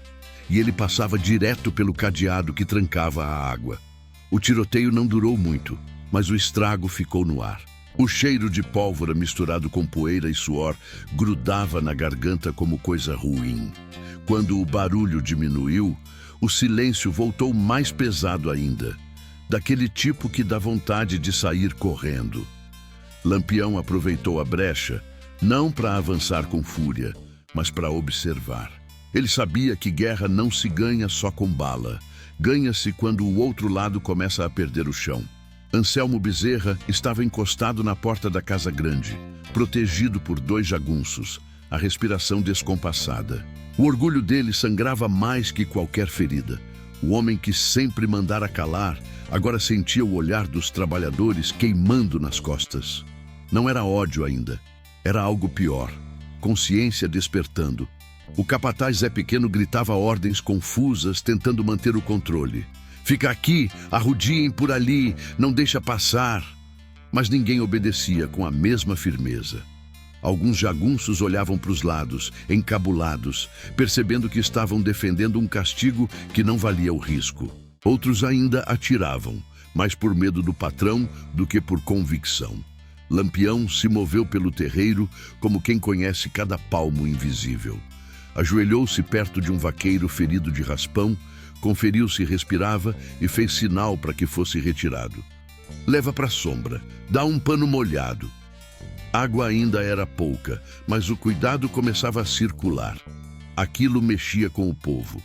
E ele passava direto pelo cadeado que trancava a água. O tiroteio não durou muito, mas o estrago ficou no ar. O cheiro de pólvora misturado com poeira e suor grudava na garganta como coisa ruim. Quando o barulho diminuiu, o silêncio voltou mais pesado ainda, daquele tipo que dá vontade de sair correndo. Lampião aproveitou a brecha, não para avançar com fúria, mas para observar. Ele sabia que guerra não se ganha só com bala, ganha-se quando o outro lado começa a perder o chão. Anselmo Bezerra estava encostado na porta da casa grande, protegido por 2 jagunços, a respiração descompassada. O orgulho dele sangrava mais que qualquer ferida. O homem que sempre mandara calar, agora sentia o olhar dos trabalhadores queimando nas costas. Não era ódio ainda, era algo pior, consciência despertando. O capataz Zé Pequeno gritava ordens confusas, tentando manter o controle. Fica aqui, arrodiem por ali, não deixa passar. Mas ninguém obedecia com a mesma firmeza. Alguns jagunços olhavam para os lados, encabulados, percebendo que estavam defendendo um castigo que não valia o risco. Outros ainda atiravam, mais por medo do patrão do que por convicção. Lampião se moveu pelo terreiro como quem conhece cada palmo invisível. Ajoelhou-se perto de um vaqueiro ferido de raspão, conferiu se respirava e fez sinal para que fosse retirado. Leva para a sombra, dá um pano molhado. Água ainda era pouca, mas o cuidado começava a circular. Aquilo mexia com o povo.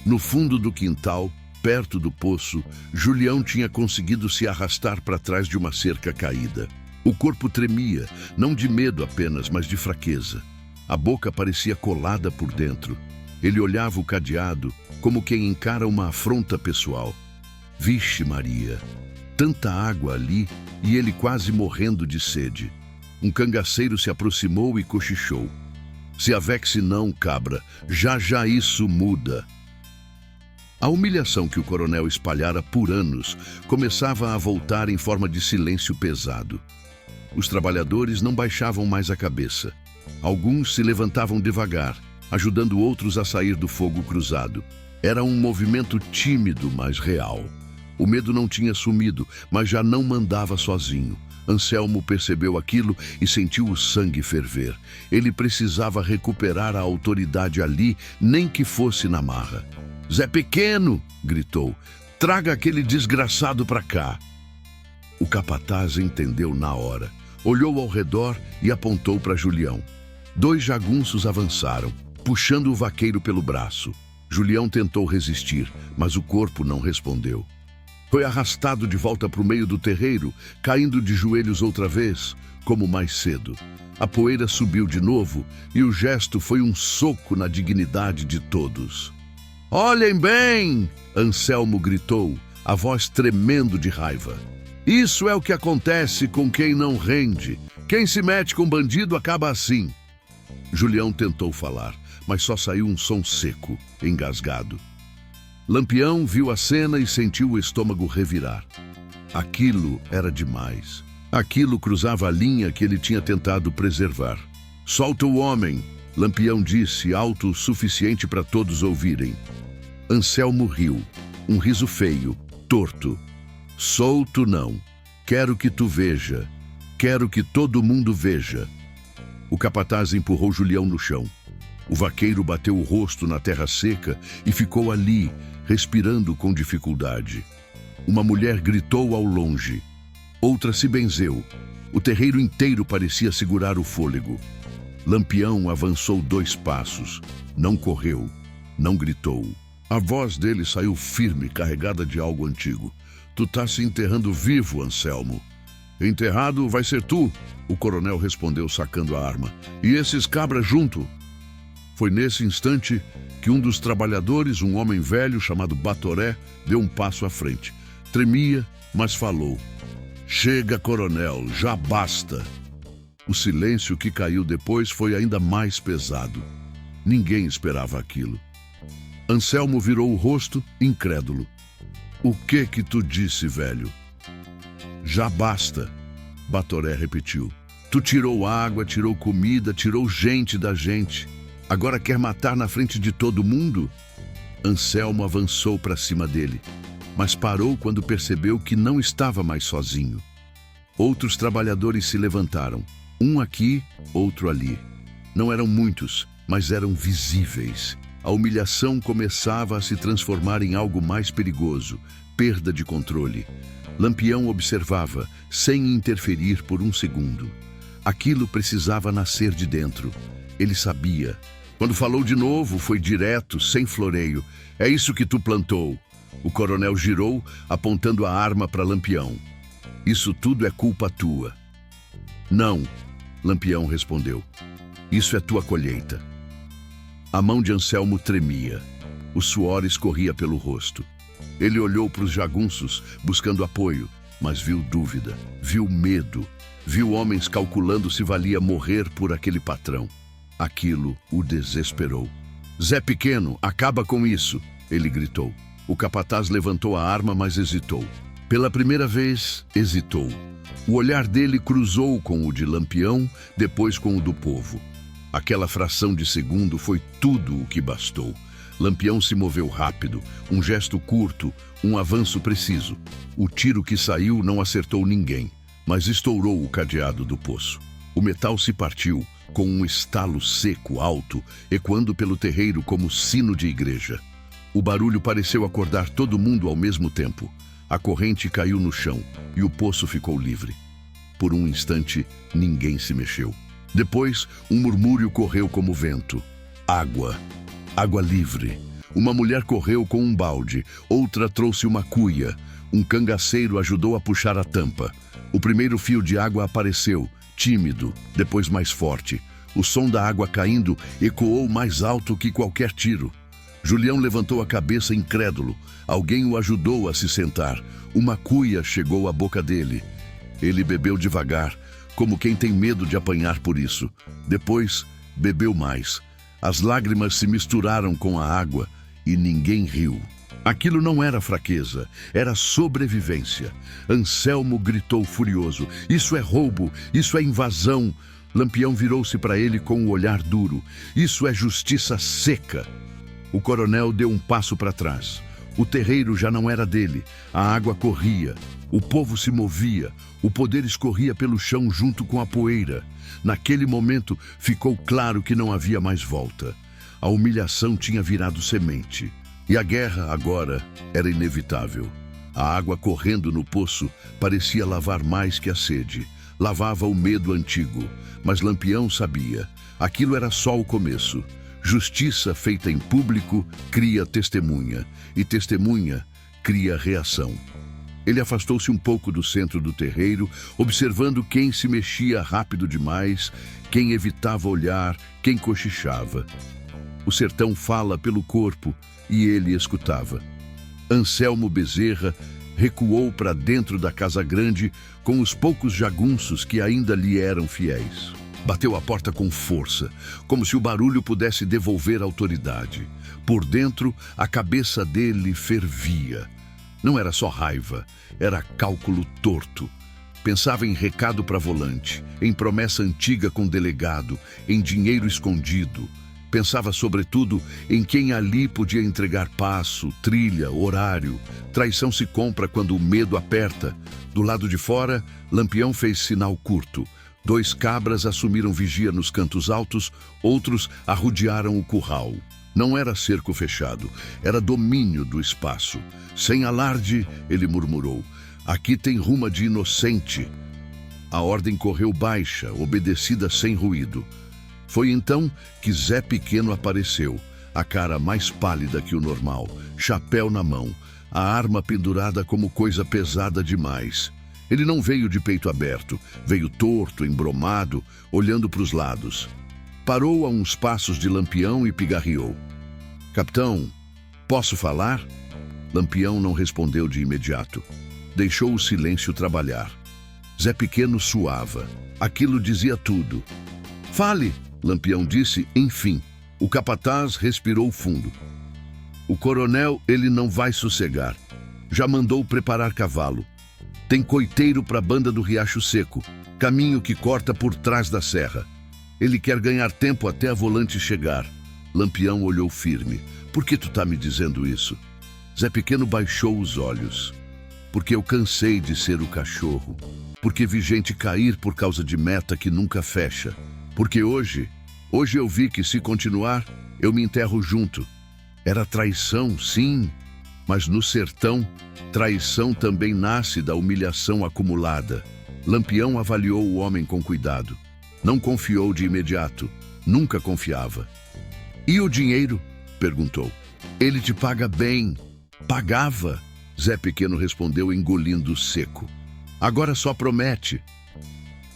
No fundo do quintal, perto do poço, Julião tinha conseguido se arrastar para trás de uma cerca caída. O corpo tremia, não de medo apenas, mas de fraqueza. A boca parecia colada por dentro. Ele olhava o cadeado como quem encara uma afronta pessoal. Vixe Maria! Tanta água ali e ele quase morrendo de sede. Um cangaceiro se aproximou e cochichou. Se avexe não, cabra, já já isso muda. A humilhação que o coronel espalhara por anos começava a voltar em forma de silêncio pesado. Os trabalhadores não baixavam mais a cabeça. Alguns se levantavam devagar, ajudando outros a sair do fogo cruzado. Era um movimento tímido, mas real. O medo não tinha sumido, mas já não mandava sozinho. Anselmo percebeu aquilo e sentiu o sangue ferver. Ele precisava recuperar a autoridade ali, nem que fosse na marra. "Zé Pequeno!" gritou. "Traga aquele desgraçado para cá!" O capataz entendeu na hora. Olhou ao redor e apontou para Julião. 2 jagunços avançaram, puxando o vaqueiro pelo braço. Julião tentou resistir, mas o corpo não respondeu. Foi arrastado de volta para o meio do terreiro, caindo de joelhos outra vez, como mais cedo. A poeira subiu de novo e o gesto foi um soco na dignidade de todos. "Olhem bem!" Anselmo gritou, a voz tremendo de raiva. "Isso é o que acontece com quem não rende. Quem se mete com bandido acaba assim." Julião tentou falar, mas só saiu um som seco, engasgado. Lampião viu a cena e sentiu o estômago revirar. Aquilo era demais. Aquilo cruzava a linha que ele tinha tentado preservar. "Solta o homem!" Lampião disse, alto o suficiente para todos ouvirem. Anselmo riu, um riso feio, torto. "Solto não. Quero que tu veja. Quero que todo mundo veja." O capataz empurrou Julião no chão. O vaqueiro bateu o rosto na terra seca e ficou ali, respirando com dificuldade. Uma mulher gritou ao longe. Outra se benzeu. O terreiro inteiro parecia segurar o fôlego. Lampião avançou 2 passos. Não correu, não gritou. A voz dele saiu firme, carregada de algo antigo. "Tu tá se enterrando vivo, Anselmo." "Enterrado vai ser tu," o coronel respondeu sacando a arma. "E esses cabras junto." Foi nesse instante que um dos trabalhadores, um homem velho chamado Batoré, deu um passo à frente. Tremia, mas falou. "Chega, coronel, já basta." O silêncio que caiu depois foi ainda mais pesado. Ninguém esperava aquilo. Anselmo virou o rosto, incrédulo. "O que tu disse, velho?" "Já basta," Batoré repetiu. "Tu tirou água, tirou comida, tirou gente da gente. Agora quer matar na frente de todo mundo?" Anselmo avançou para cima dele, mas parou quando percebeu que não estava mais sozinho. Outros trabalhadores se levantaram, um aqui, outro ali. Não eram muitos, mas eram visíveis. A humilhação começava a se transformar em algo mais perigoso, perda de controle. Lampião observava, sem interferir por um segundo. Aquilo precisava nascer de dentro. Ele sabia. Quando falou de novo, foi direto, sem floreio. "É isso que tu plantou." O coronel girou, apontando a arma para Lampião. "Isso tudo é culpa tua." "Não," Lampião respondeu. "Isso é tua colheita." A mão de Anselmo tremia. O suor escorria pelo rosto. Ele olhou para os jagunços, buscando apoio, mas viu dúvida, viu medo, viu homens calculando se valia morrer por aquele patrão. Aquilo o desesperou. "Zé Pequeno, acaba com isso!" ele gritou. O capataz levantou a arma, mas hesitou. Pela primeira vez, hesitou. O olhar dele cruzou com o de Lampião, depois com o do povo. Aquela fração de segundo foi tudo o que bastou. Lampião se moveu rápido, um gesto curto, um avanço preciso. O tiro que saiu não acertou ninguém, mas estourou o cadeado do poço. O metal se partiu, com um estalo seco, alto, ecoando pelo terreiro como sino de igreja. O barulho pareceu acordar todo mundo ao mesmo tempo. A corrente caiu no chão e o poço ficou livre. Por um instante, ninguém se mexeu. Depois, um murmúrio correu como vento. Água. Água livre. Uma mulher correu com um balde, outra trouxe uma cuia. Um cangaceiro ajudou a puxar a tampa. O primeiro fio de água apareceu, tímido, depois mais forte. O som da água caindo ecoou mais alto que qualquer tiro. Julião levantou a cabeça incrédulo. Alguém o ajudou a se sentar. Uma cuia chegou à boca dele. Ele bebeu devagar, como quem tem medo de apanhar por isso. Depois, bebeu mais. As lágrimas se misturaram com a água e ninguém riu. Aquilo não era fraqueza, era sobrevivência. Anselmo gritou furioso. Isso é roubo, isso é invasão. Lampião virou-se para ele com um olhar duro. Isso é justiça seca. O coronel deu um passo para trás. O terreiro já não era dele. A água corria. O povo se movia. O poder escorria pelo chão junto com a poeira. Naquele momento, ficou claro que não havia mais volta. A humilhação tinha virado semente. E a guerra, agora, era inevitável. A água correndo no poço parecia lavar mais que a sede. Lavava o medo antigo. Mas Lampião sabia. Aquilo era só o começo. Justiça feita em público cria testemunha. E testemunha cria reação. Ele afastou-se um pouco do centro do terreiro, observando quem se mexia rápido demais, quem evitava olhar, quem cochichava. O sertão fala pelo corpo e ele escutava. Anselmo Bezerra recuou para dentro da casa grande com os poucos jagunços que ainda lhe eram fiéis. Bateu a porta com força, como se o barulho pudesse devolver a autoridade. Por dentro, a cabeça dele fervia. Não era só raiva, era cálculo torto. Pensava em recado para volante, em promessa antiga com delegado, em dinheiro escondido. Pensava, sobretudo, em quem ali podia entregar passo, trilha, horário. Traição se compra quando o medo aperta. Do lado de fora, Lampião fez sinal curto. 2 cabras assumiram vigia nos cantos altos, outros arrodearam o curral. Não era cerco fechado, era domínio do espaço. Sem alarde, ele murmurou: aqui tem ruma de inocente. A ordem correu baixa, obedecida sem ruído. Foi então que Zé Pequeno apareceu, a cara mais pálida que o normal, chapéu na mão, a arma pendurada como coisa pesada demais. Ele não veio de peito aberto, veio torto, embromado, olhando para os lados. Parou a uns passos de Lampião e pigarreou. Capitão, posso falar? Lampião não respondeu de imediato. Deixou o silêncio trabalhar. Zé Pequeno suava. Aquilo dizia tudo. Fale, Lampião disse, enfim. O capataz respirou fundo. O coronel, ele não vai sossegar. Já mandou preparar cavalo. Tem coiteiro para a banda do Riacho Seco, caminho que corta por trás da serra. Ele quer ganhar tempo até a volante chegar. Lampião olhou firme. Por que tu tá me dizendo isso? Zé Pequeno baixou os olhos. Porque eu cansei de ser o cachorro. Porque vi gente cair por causa de meta que nunca fecha. Porque hoje eu vi que se continuar, eu me enterro junto. Era traição, sim, mas no sertão, traição também nasce da humilhação acumulada. Lampião avaliou o homem com cuidado. Não confiou de imediato. Nunca confiava. E o dinheiro? Perguntou. Ele te paga bem. Pagava. Zé Pequeno respondeu engolindo seco. Agora só promete.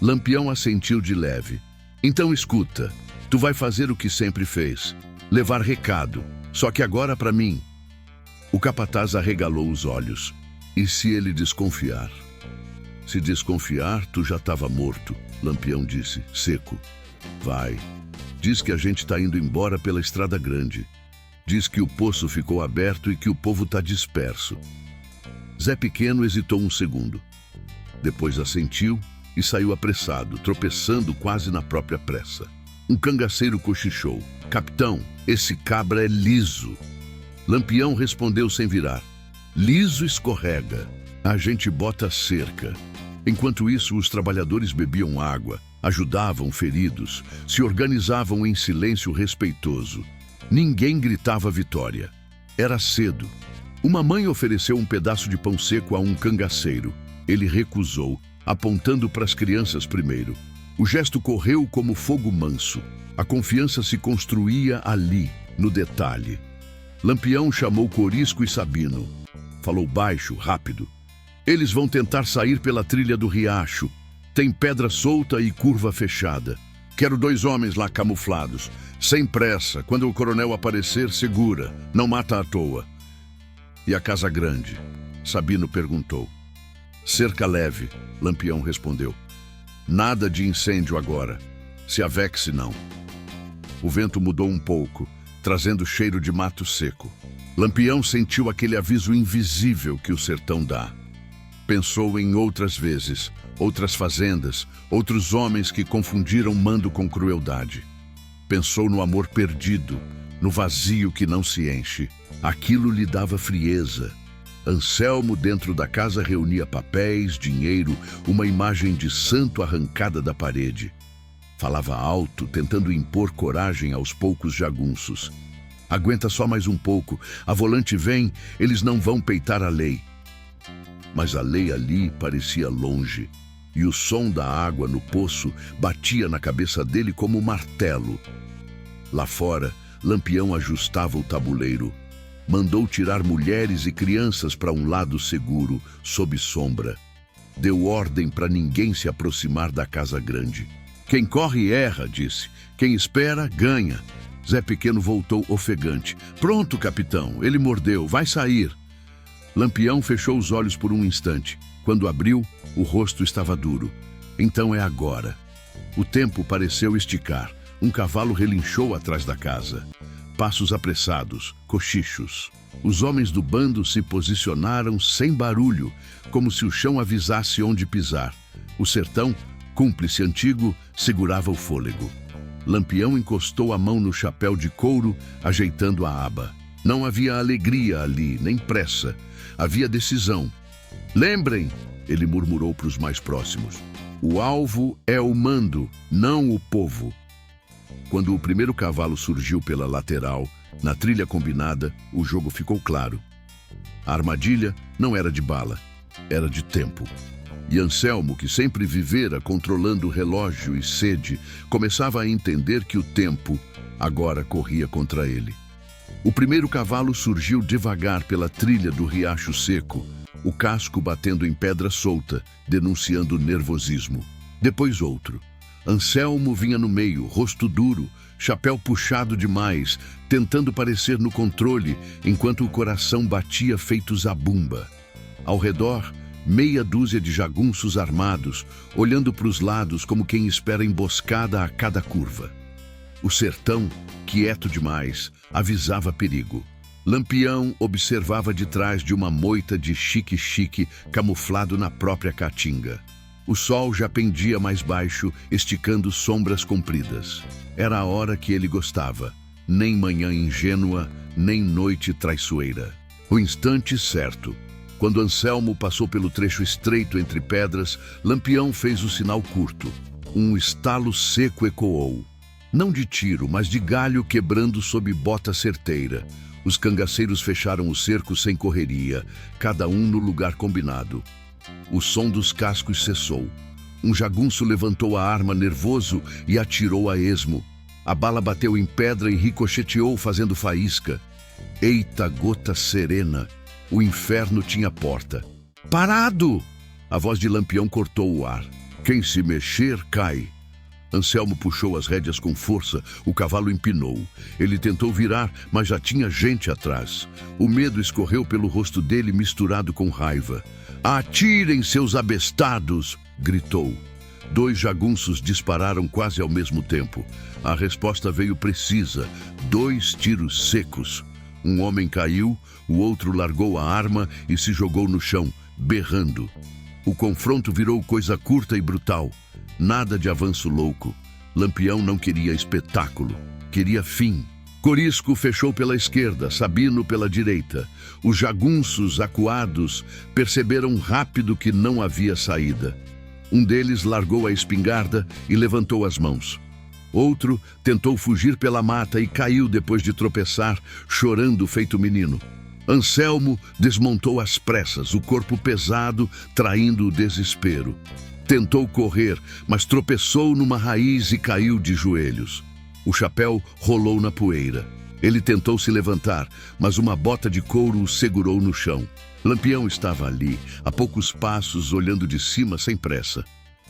Lampião assentiu de leve. Então escuta. Tu vai fazer o que sempre fez. Levar recado. Só que agora para mim. O capataz arregalou os olhos. E se ele desconfiar? Se desconfiar, tu já estava morto, Lampião disse, seco. Vai. Diz que a gente está indo embora pela estrada grande. Diz que o poço ficou aberto e que o povo está disperso. Zé Pequeno hesitou um segundo. Depois assentiu e saiu apressado, tropeçando quase na própria pressa. Um cangaceiro cochichou. Capitão, Esse cabra é liso. Lampião respondeu sem virar. Liso escorrega. A gente bota cerca. Enquanto isso, os trabalhadores bebiam água, ajudavam feridos, se organizavam em silêncio respeitoso. Ninguém gritava vitória. Era cedo. Uma mãe ofereceu um pedaço de pão seco a um cangaceiro. Ele recusou, apontando para as crianças primeiro. O gesto correu como fogo manso. A confiança se construía ali, no detalhe. Lampião chamou Corisco e Sabino. Falou baixo, rápido. Eles vão tentar sair pela trilha do riacho. Tem pedra solta e curva fechada. Quero 2 homens lá camuflados. Sem pressa, quando o coronel aparecer, segura. Não mata à toa. E a casa grande? Sabino perguntou. Cerca leve, Lampião respondeu. Nada de incêndio agora. Se avexe não. O vento mudou um pouco, trazendo cheiro de mato seco. Lampião sentiu aquele aviso invisível que o sertão dá. Pensou em outras vezes, outras fazendas, outros homens que confundiram mando com crueldade. Pensou no amor perdido, no vazio que não se enche. Aquilo lhe dava frieza. Anselmo dentro da casa reunia papéis, dinheiro, uma imagem de santo arrancada da parede. Falava alto, tentando impor coragem aos poucos jagunços. Aguenta só mais um pouco, a volante vem, eles não vão peitar a lei. Mas a lei ali parecia longe, e o som da água no poço batia na cabeça dele como um martelo. Lá fora, Lampião ajustava o tabuleiro. Mandou tirar mulheres e crianças para um lado seguro, sob sombra. Deu ordem para ninguém se aproximar da casa grande. Quem corre erra, disse. Quem espera, ganha. Zé Pequeno voltou ofegante. Pronto, capitão, ele mordeu, vai sair. Lampião fechou os olhos por um instante. Quando abriu, o rosto estava duro. Então é agora. O tempo pareceu esticar. Um cavalo relinchou atrás da casa. Passos apressados, cochichos. Os homens do bando se posicionaram sem barulho, como se o chão avisasse onde pisar. O sertão, cúmplice antigo, segurava o fôlego. Lampião encostou a mão no chapéu de couro, ajeitando a aba. Não havia alegria ali, nem pressa. Havia decisão. Lembrem, ele murmurou para os mais próximos. O alvo é o mando, não o povo. Quando o primeiro cavalo surgiu pela lateral, na trilha combinada, o jogo ficou claro. A armadilha não era de bala, era de tempo. E Anselmo, que sempre vivera controlando relógio e sede, começava a entender que o tempo agora corria contra ele. O primeiro cavalo surgiu devagar pela trilha do riacho seco, o casco batendo em pedra solta, denunciando nervosismo. Depois outro. Anselmo vinha no meio, rosto duro, chapéu puxado demais, tentando parecer no controle, enquanto o coração batia feito zabumba. Ao redor, meia dúzia de jagunços armados, olhando para os lados como quem espera emboscada a cada curva. O sertão, quieto demais, avisava perigo. Lampião observava de trás de uma moita de xique-xique camuflado na própria caatinga. O sol já pendia mais baixo, esticando sombras compridas. Era a hora que ele gostava. Nem manhã ingênua, nem noite traiçoeira. O instante certo. Quando Anselmo passou pelo trecho estreito entre pedras, Lampião fez o sinal curto. Um estalo seco ecoou. Não de tiro, mas de galho quebrando sob bota certeira. Os cangaceiros fecharam o cerco sem correria, cada um no lugar combinado. O som dos cascos cessou. Um jagunço levantou a arma nervoso e atirou a esmo. A bala bateu em pedra e ricocheteou fazendo faísca. Eita gota serena! O inferno tinha porta. Parado! A voz de Lampião cortou o ar. Quem se mexer, cai. Anselmo puxou as rédeas com força, o cavalo empinou. Ele tentou virar, mas já tinha gente atrás. O medo escorreu pelo rosto dele misturado com raiva. Atirem, seus abestados! Gritou. 2 jagunços dispararam quase ao mesmo tempo. A resposta veio precisa, 2 tiros secos. Um homem caiu, o outro largou a arma e se jogou no chão, berrando. O confronto virou coisa curta e brutal. Nada de avanço louco. Lampião não queria espetáculo, queria fim. Corisco fechou pela esquerda, Sabino pela direita. Os jagunços, acuados, perceberam rápido que não havia saída. Um deles largou a espingarda e levantou as mãos. Outro tentou fugir pela mata e caiu depois de tropeçar, chorando feito menino. Anselmo desmontou às pressas, o corpo pesado, traindo o desespero. Tentou correr, mas tropeçou numa raiz e caiu de joelhos. O chapéu rolou na poeira. Ele tentou se levantar, mas uma bota de couro o segurou no chão. Lampião estava ali, a poucos passos, olhando de cima sem pressa.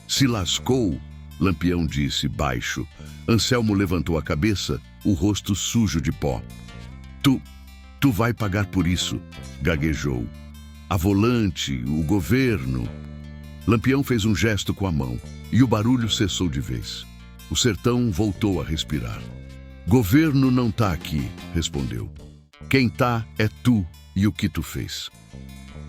Se lascou, Lampião disse, baixo. Anselmo levantou a cabeça, o rosto sujo de pó. Tu vai pagar por isso, gaguejou. A volante, o governo. Lampião fez um gesto com a mão, e o barulho cessou de vez. O sertão voltou a respirar. Governo não tá aqui, respondeu. Quem tá é tu e o que tu fez.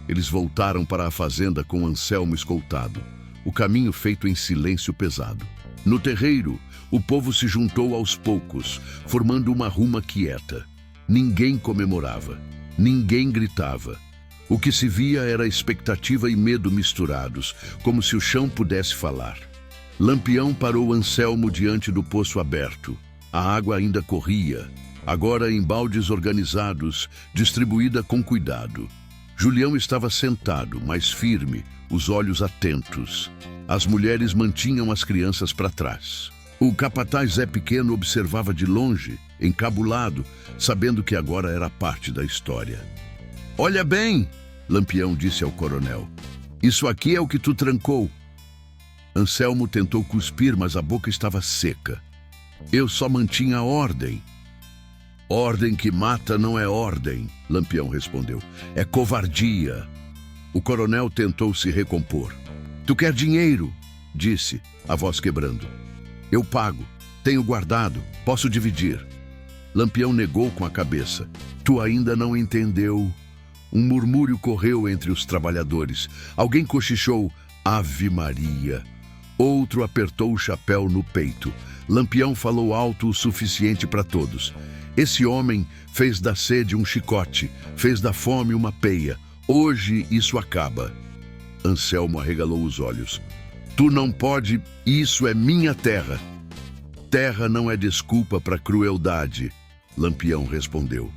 Eles voltaram para a fazenda com Anselmo escoltado, o caminho feito em silêncio pesado. No terreiro, o povo se juntou aos poucos, formando uma ruma quieta. Ninguém comemorava, ninguém gritava. O que se via era expectativa e medo misturados, como se o chão pudesse falar. Lampião parou Anselmo diante do poço aberto. A água ainda corria, agora em baldes organizados, distribuída com cuidado. Julião estava sentado, mais firme, os olhos atentos. As mulheres mantinham as crianças para trás. O capataz Zé Pequeno observava de longe, encabulado, sabendo que agora era parte da história. Olha bem, Lampião disse ao coronel. Isso aqui é o que tu trancou. Anselmo tentou cuspir, mas a boca estava seca. Eu só mantinha a ordem. Ordem que mata não é ordem, Lampião respondeu. É covardia. O coronel tentou se recompor. Tu quer dinheiro? Disse, a voz quebrando. Eu pago. Tenho guardado. Posso dividir. Lampião negou com a cabeça. Tu ainda não entendeu. Um murmúrio correu entre os trabalhadores. Alguém cochichou, Ave Maria. Outro apertou o chapéu no peito. Lampião falou alto o suficiente para todos. Esse homem fez da sede um chicote, fez da fome uma peia. Hoje isso acaba. Anselmo arregalou os olhos. Tu não pode, isso é minha terra. Terra não é desculpa para crueldade, Lampião respondeu.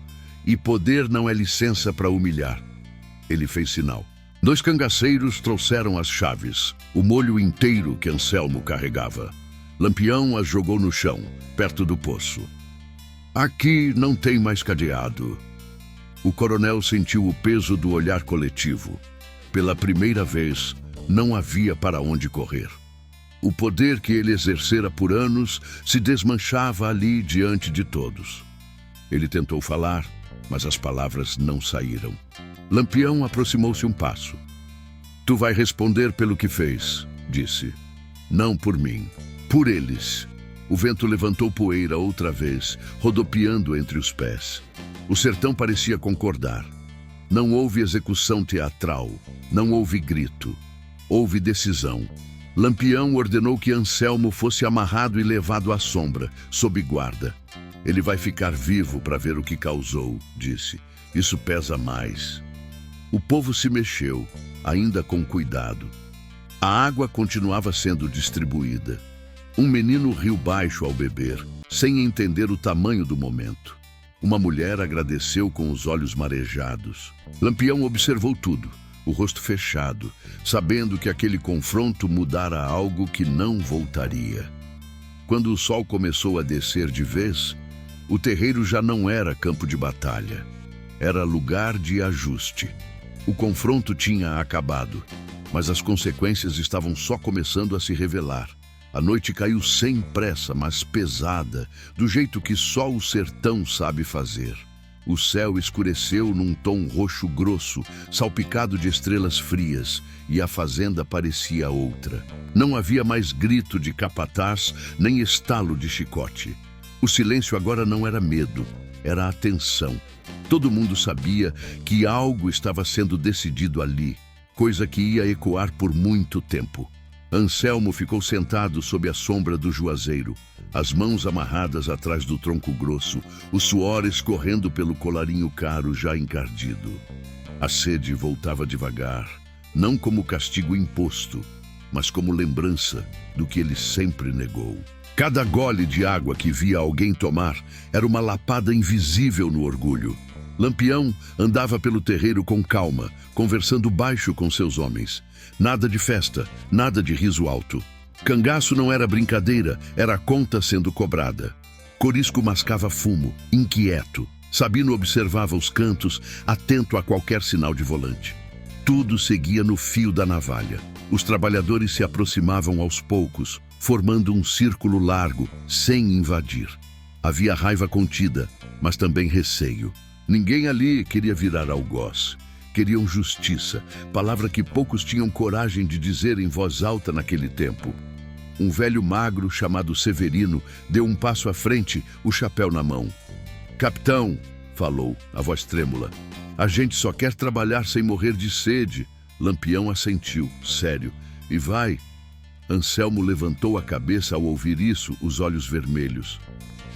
E poder não é licença para humilhar. Ele fez sinal. 2 cangaceiros trouxeram as chaves, o molho inteiro que Anselmo carregava. Lampião as jogou no chão, perto do poço. Aqui não tem mais cadeado. O coronel sentiu o peso do olhar coletivo. Pela primeira vez, não havia para onde correr. O poder que ele exercera por anos se desmanchava ali diante de todos. Ele tentou falar, mas as palavras não saíram. Lampião aproximou-se um passo. Tu vai responder pelo que fez, disse. Não por mim, por eles. O vento levantou poeira outra vez, rodopiando entre os pés. O sertão parecia concordar. Não houve execução teatral, não houve grito. Houve decisão. Lampião ordenou que Anselmo fosse amarrado e levado à sombra, sob guarda. Ele vai ficar vivo para ver o que causou, disse. Isso pesa mais. O povo se mexeu, ainda com cuidado. A água continuava sendo distribuída. Um menino riu baixo ao beber, sem entender o tamanho do momento. Uma mulher agradeceu com os olhos marejados. Lampião observou tudo, o rosto fechado, sabendo que aquele confronto mudara algo que não voltaria. Quando o sol começou a descer de vez, o terreiro já não era campo de batalha. Era lugar de ajuste. O confronto tinha acabado, mas as consequências estavam só começando a se revelar. A noite caiu sem pressa, mas pesada, do jeito que só o sertão sabe fazer. O céu escureceu num tom roxo grosso, salpicado de estrelas frias, e a fazenda parecia outra. Não havia mais grito de capataz, nem estalo de chicote. O silêncio agora não era medo, era atenção. Todo mundo sabia que algo estava sendo decidido ali, coisa que ia ecoar por muito tempo. Anselmo ficou sentado sob a sombra do juazeiro, as mãos amarradas atrás do tronco grosso, o suor escorrendo pelo colarinho caro já encardido. A sede voltava devagar, não como castigo imposto, mas como lembrança do que ele sempre negou. Cada gole de água que via alguém tomar era uma lapada invisível no orgulho. Lampião andava pelo terreiro com calma, conversando baixo com seus homens. Nada de festa, nada de riso alto. Cangaço não era brincadeira, era a conta sendo cobrada. Corisco mascava fumo, inquieto. Sabino observava os cantos, atento a qualquer sinal de volante. Tudo seguia no fio da navalha. Os trabalhadores se aproximavam aos poucos, formando um círculo largo, sem invadir. Havia raiva contida, mas também receio. Ninguém ali queria virar algoz. Queriam justiça, palavra que poucos tinham coragem de dizer em voz alta naquele tempo. Um velho magro chamado Severino deu um passo à frente, o chapéu na mão. "Capitão", falou, a voz trêmula, "a gente só quer trabalhar sem morrer de sede." Lampião assentiu, sério. "E vai?" Anselmo levantou a cabeça ao ouvir isso, os olhos vermelhos.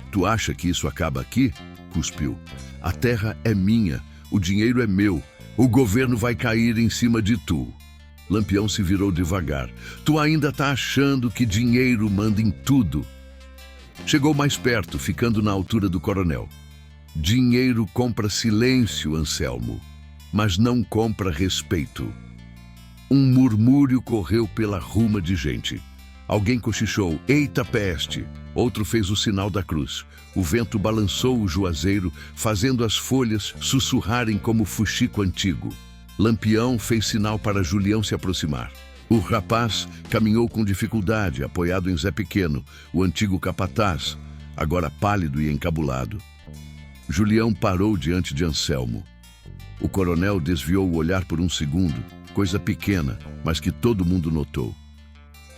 "Tu acha que isso acaba aqui?" cuspiu. "A terra é minha, o dinheiro é meu, o governo vai cair em cima de tu." Lampião se virou devagar. "Tu ainda tá achando que dinheiro manda em tudo?" Chegou mais perto, ficando na altura do coronel. "Dinheiro compra silêncio, Anselmo, mas não compra respeito." Um murmúrio correu pela ruma de gente. Alguém cochichou, "Eita peste!" Outro fez o sinal da cruz. O vento balançou o juazeiro, fazendo as folhas sussurrarem como fuxico antigo. Lampião fez sinal para Julião se aproximar. O rapaz caminhou com dificuldade, apoiado em Zé Pequeno, o antigo capataz, agora pálido e encabulado. Julião parou diante de Anselmo. O coronel desviou o olhar por um segundo, coisa pequena, mas que todo mundo notou.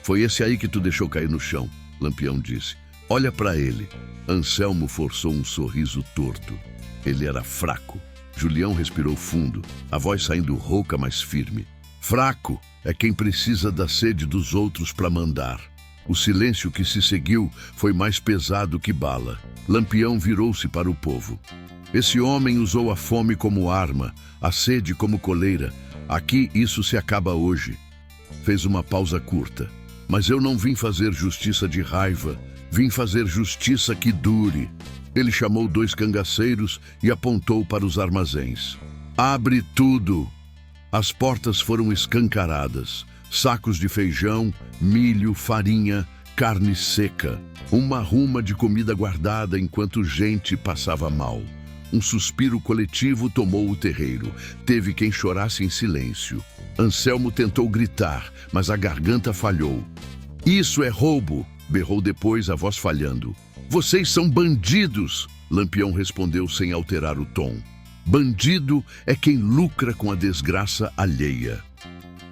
"Foi esse aí que tu deixou cair no chão", Lampião disse. "Olha para ele." Anselmo forçou um sorriso torto. Ele era fraco. Julião respirou fundo, a voz saindo rouca, mas firme. "Fraco é quem precisa da sede dos outros para mandar." O silêncio que se seguiu foi mais pesado que bala. Lampião virou-se para o povo. "Esse homem usou a fome como arma, a sede como coleira. Aqui isso se acaba hoje." Fez uma pausa curta. "Mas eu não vim fazer justiça de raiva, vim fazer justiça que dure." Ele chamou 2 cangaceiros e apontou para os armazéns. "Abre tudo." As portas foram escancaradas. Sacos de feijão, milho, farinha, carne seca. Uma ruma de comida guardada enquanto gente passava mal. Um suspiro coletivo tomou o terreiro. Teve quem chorasse em silêncio. Anselmo tentou gritar, mas a garganta falhou. "Isso é roubo!" berrou depois, a voz falhando. "Vocês são bandidos!" Lampião respondeu sem alterar o tom. "Bandido é quem lucra com a desgraça alheia."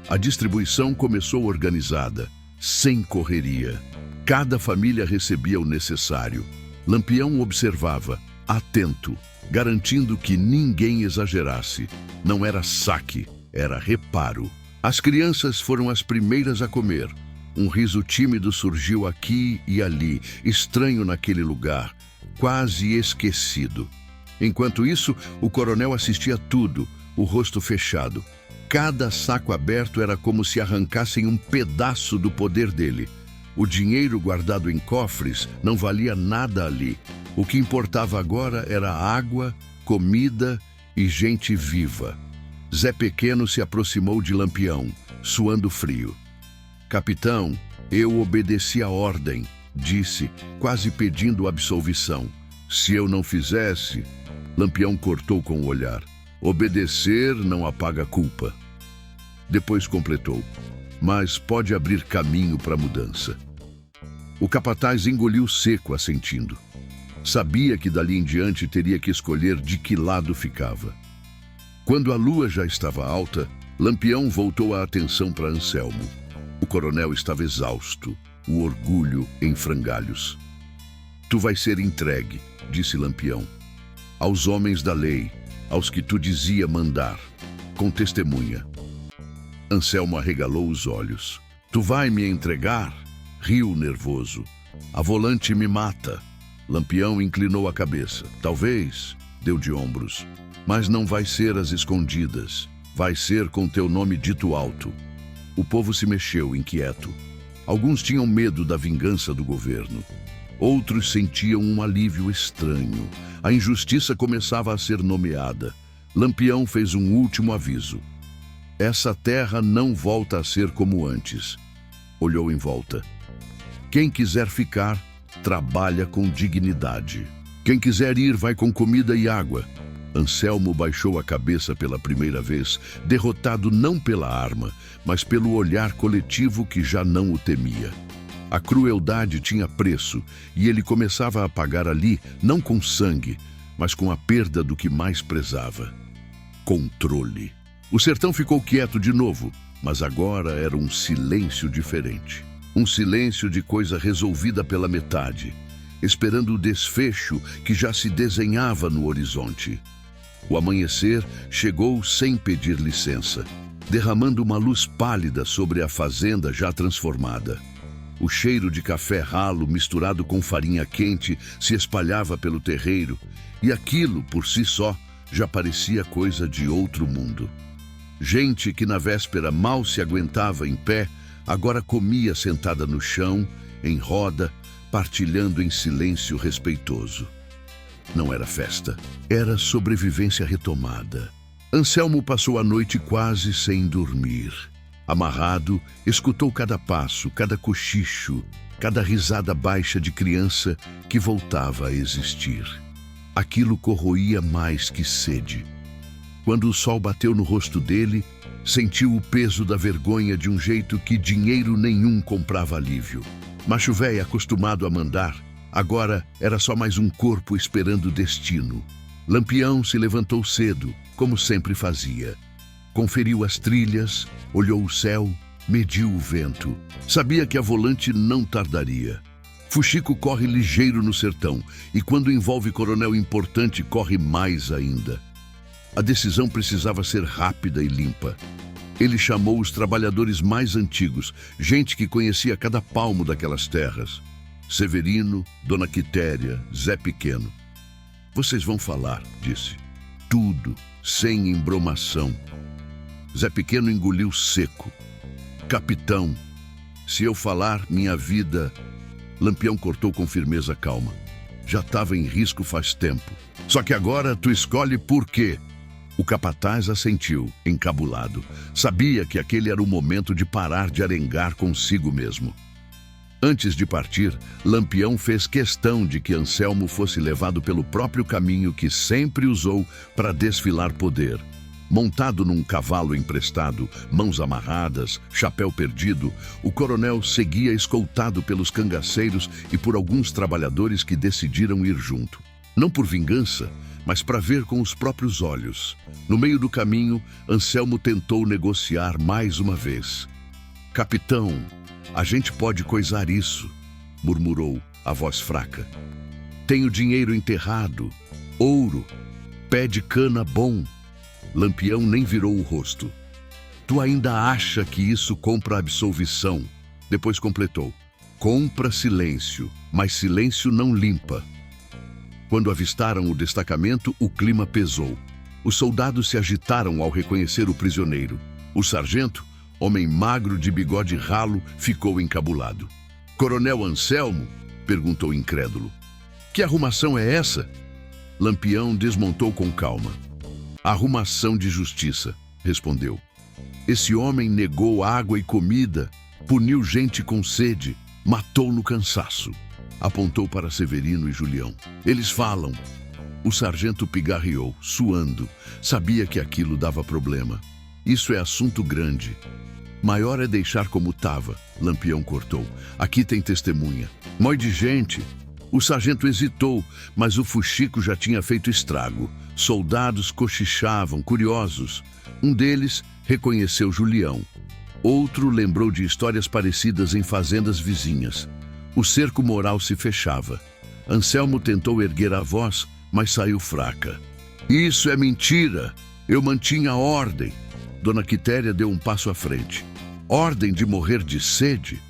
A distribuição começou organizada, sem correria. Cada família recebia o necessário. Lampião observava, atento, garantindo que ninguém exagerasse. Não era saque, era reparo. As crianças foram as primeiras a comer. Um riso tímido surgiu aqui e ali, estranho naquele lugar, quase esquecido. Enquanto isso, o coronel assistia tudo, o rosto fechado. Cada saco aberto era como se arrancassem um pedaço do poder dele. O dinheiro guardado em cofres não valia nada ali. O que importava agora era água, comida e gente viva. Zé Pequeno se aproximou de Lampião, suando frio. "Capitão, eu obedeci a ordem", disse, quase pedindo absolvição. "Se eu não fizesse..." Lampião cortou com o olhar. "Obedecer não apaga a culpa." Depois completou, "mas pode abrir caminho para a mudança." O capataz engoliu seco, assentindo. Sabia que dali em diante teria que escolher de que lado ficava. Quando a lua já estava alta, Lampião voltou a atenção para Anselmo. O coronel estava exausto, o orgulho em frangalhos. "Tu vais ser entregue", disse Lampião, "aos homens da lei, aos que tu dizia mandar, com testemunha." Anselmo arregalou os olhos. Tu vai me entregar? Riu nervoso. A volante me mata. Lampião inclinou a cabeça. Talvez, deu de ombros. Mas não vai ser às escondidas. Vai ser com teu nome dito alto. O povo se mexeu, inquieto. Alguns tinham medo da vingança do governo. Outros sentiam um alívio estranho. A injustiça começava a ser nomeada. Lampião fez um último aviso. Essa terra não volta a ser como antes. Olhou em volta. Quem quiser ficar, trabalha com dignidade. Quem quiser ir, vai com comida e água. Anselmo baixou a cabeça pela primeira vez, derrotado não pela arma, mas pelo olhar coletivo que já não o temia. A crueldade tinha preço, e ele começava a pagar ali, não com sangue, mas com a perda do que mais prezava: controle. O sertão ficou quieto de novo, mas agora era um silêncio diferente. Um silêncio de coisa resolvida pela metade, esperando o desfecho que já se desenhava no horizonte. O amanhecer chegou sem pedir licença, derramando uma luz pálida sobre a fazenda já transformada. O cheiro de café ralo misturado com farinha quente se espalhava pelo terreiro, e aquilo, por si só, já parecia coisa de outro mundo. Gente que na véspera mal se aguentava em pé, agora comia sentada no chão, em roda, partilhando em silêncio respeitoso. Não era festa, era sobrevivência retomada. Anselmo passou a noite quase sem dormir. Amarrado, escutou cada passo, cada cochicho, cada risada baixa de criança que voltava a existir. Aquilo corroía mais que sede. Quando o sol bateu no rosto dele, sentiu o peso da vergonha de um jeito que dinheiro nenhum comprava alívio. Macho velho acostumado a mandar, agora era só mais um corpo esperando o destino. Lampião se levantou cedo, como sempre fazia. Conferiu as trilhas, olhou o céu, mediu o vento. Sabia que a volante não tardaria. Fuxico corre ligeiro no sertão, e quando envolve coronel importante, corre mais ainda. A decisão precisava ser rápida e limpa. Ele chamou os trabalhadores mais antigos, gente que conhecia cada palmo daquelas terras. Severino, Dona Quitéria, Zé Pequeno. Vocês vão falar, disse. Tudo, sem embromação. Zé Pequeno engoliu seco. Capitão, se eu falar, minha vida... Lampião cortou com firmeza calma. Já estava em risco faz tempo. Só que agora tu escolhe por quê. O capataz assentiu, encabulado. Sabia que aquele era o momento de parar de arengar consigo mesmo. Antes de partir, Lampião fez questão de que Anselmo fosse levado pelo próprio caminho que sempre usou para desfilar poder. Montado num cavalo emprestado, mãos amarradas, chapéu perdido, o coronel seguia escoltado pelos cangaceiros e por alguns trabalhadores que decidiram ir junto. Não por vingança, mas para ver com os próprios olhos. No meio do caminho, Anselmo tentou negociar mais uma vez. Capitão, a gente pode coisar isso, murmurou, a voz fraca. Tenho dinheiro enterrado, ouro, pé de cana bom. Lampião nem virou o rosto. Tu ainda acha que isso compra absolvição? Depois completou. Compra silêncio, mas silêncio não limpa. Quando avistaram o destacamento, o clima pesou. Os soldados se agitaram ao reconhecer o prisioneiro. O sargento, homem magro de bigode ralo, ficou encabulado. Coronel Anselmo? Perguntou incrédulo. Que arrumação é essa? Lampião desmontou com calma. Arrumação de justiça, respondeu. Esse homem negou água e comida, puniu gente com sede, matou no cansaço. Apontou para Severino e Julião. Eles falam. O sargento pigarreou, suando. Sabia que aquilo dava problema. Isso é assunto grande. Maior é deixar como estava, Lampião cortou. Aqui tem testemunha. Mói de gente. O sargento hesitou, mas o fuxico já tinha feito estrago. Soldados cochichavam, curiosos. Um deles reconheceu Julião. Outro lembrou de histórias parecidas em fazendas vizinhas. O cerco moral se fechava. Anselmo tentou erguer a voz, mas saiu fraca. Isso é mentira! Eu mantinha a ordem. Dona Quitéria deu um passo à frente. Ordem de morrer de sede?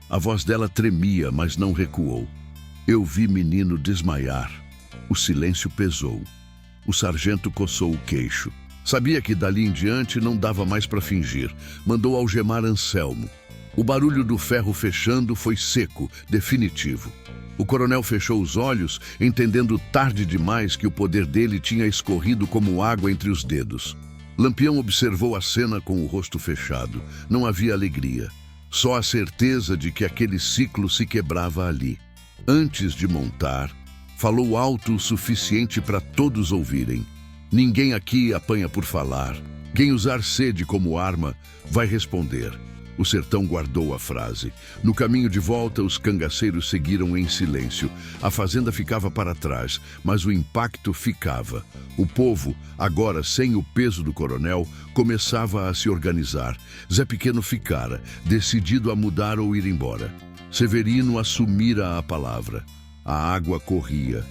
A voz dela tremia, mas não recuou. Eu vi menino desmaiar. O silêncio pesou. O sargento coçou o queixo. Sabia que dali em diante não dava mais para fingir. Mandou algemar Anselmo. O barulho do ferro fechando foi seco, definitivo. O coronel fechou os olhos, entendendo tarde demais que o poder dele tinha escorrido como água entre os dedos. Lampião observou a cena com o rosto fechado. Não havia alegria. Só a certeza de que aquele ciclo se quebrava ali. Antes de montar, falou alto o suficiente para todos ouvirem. Ninguém aqui apanha por falar. Quem usar sede como arma vai responder. O sertão guardou a frase. No caminho de volta, os cangaceiros seguiram em silêncio. A fazenda ficava para trás, mas o impacto ficava. O povo, agora sem o peso do coronel, começava a se organizar. Zé Pequeno ficara, decidido a mudar ou ir embora. Severino assumira a palavra. A água corria.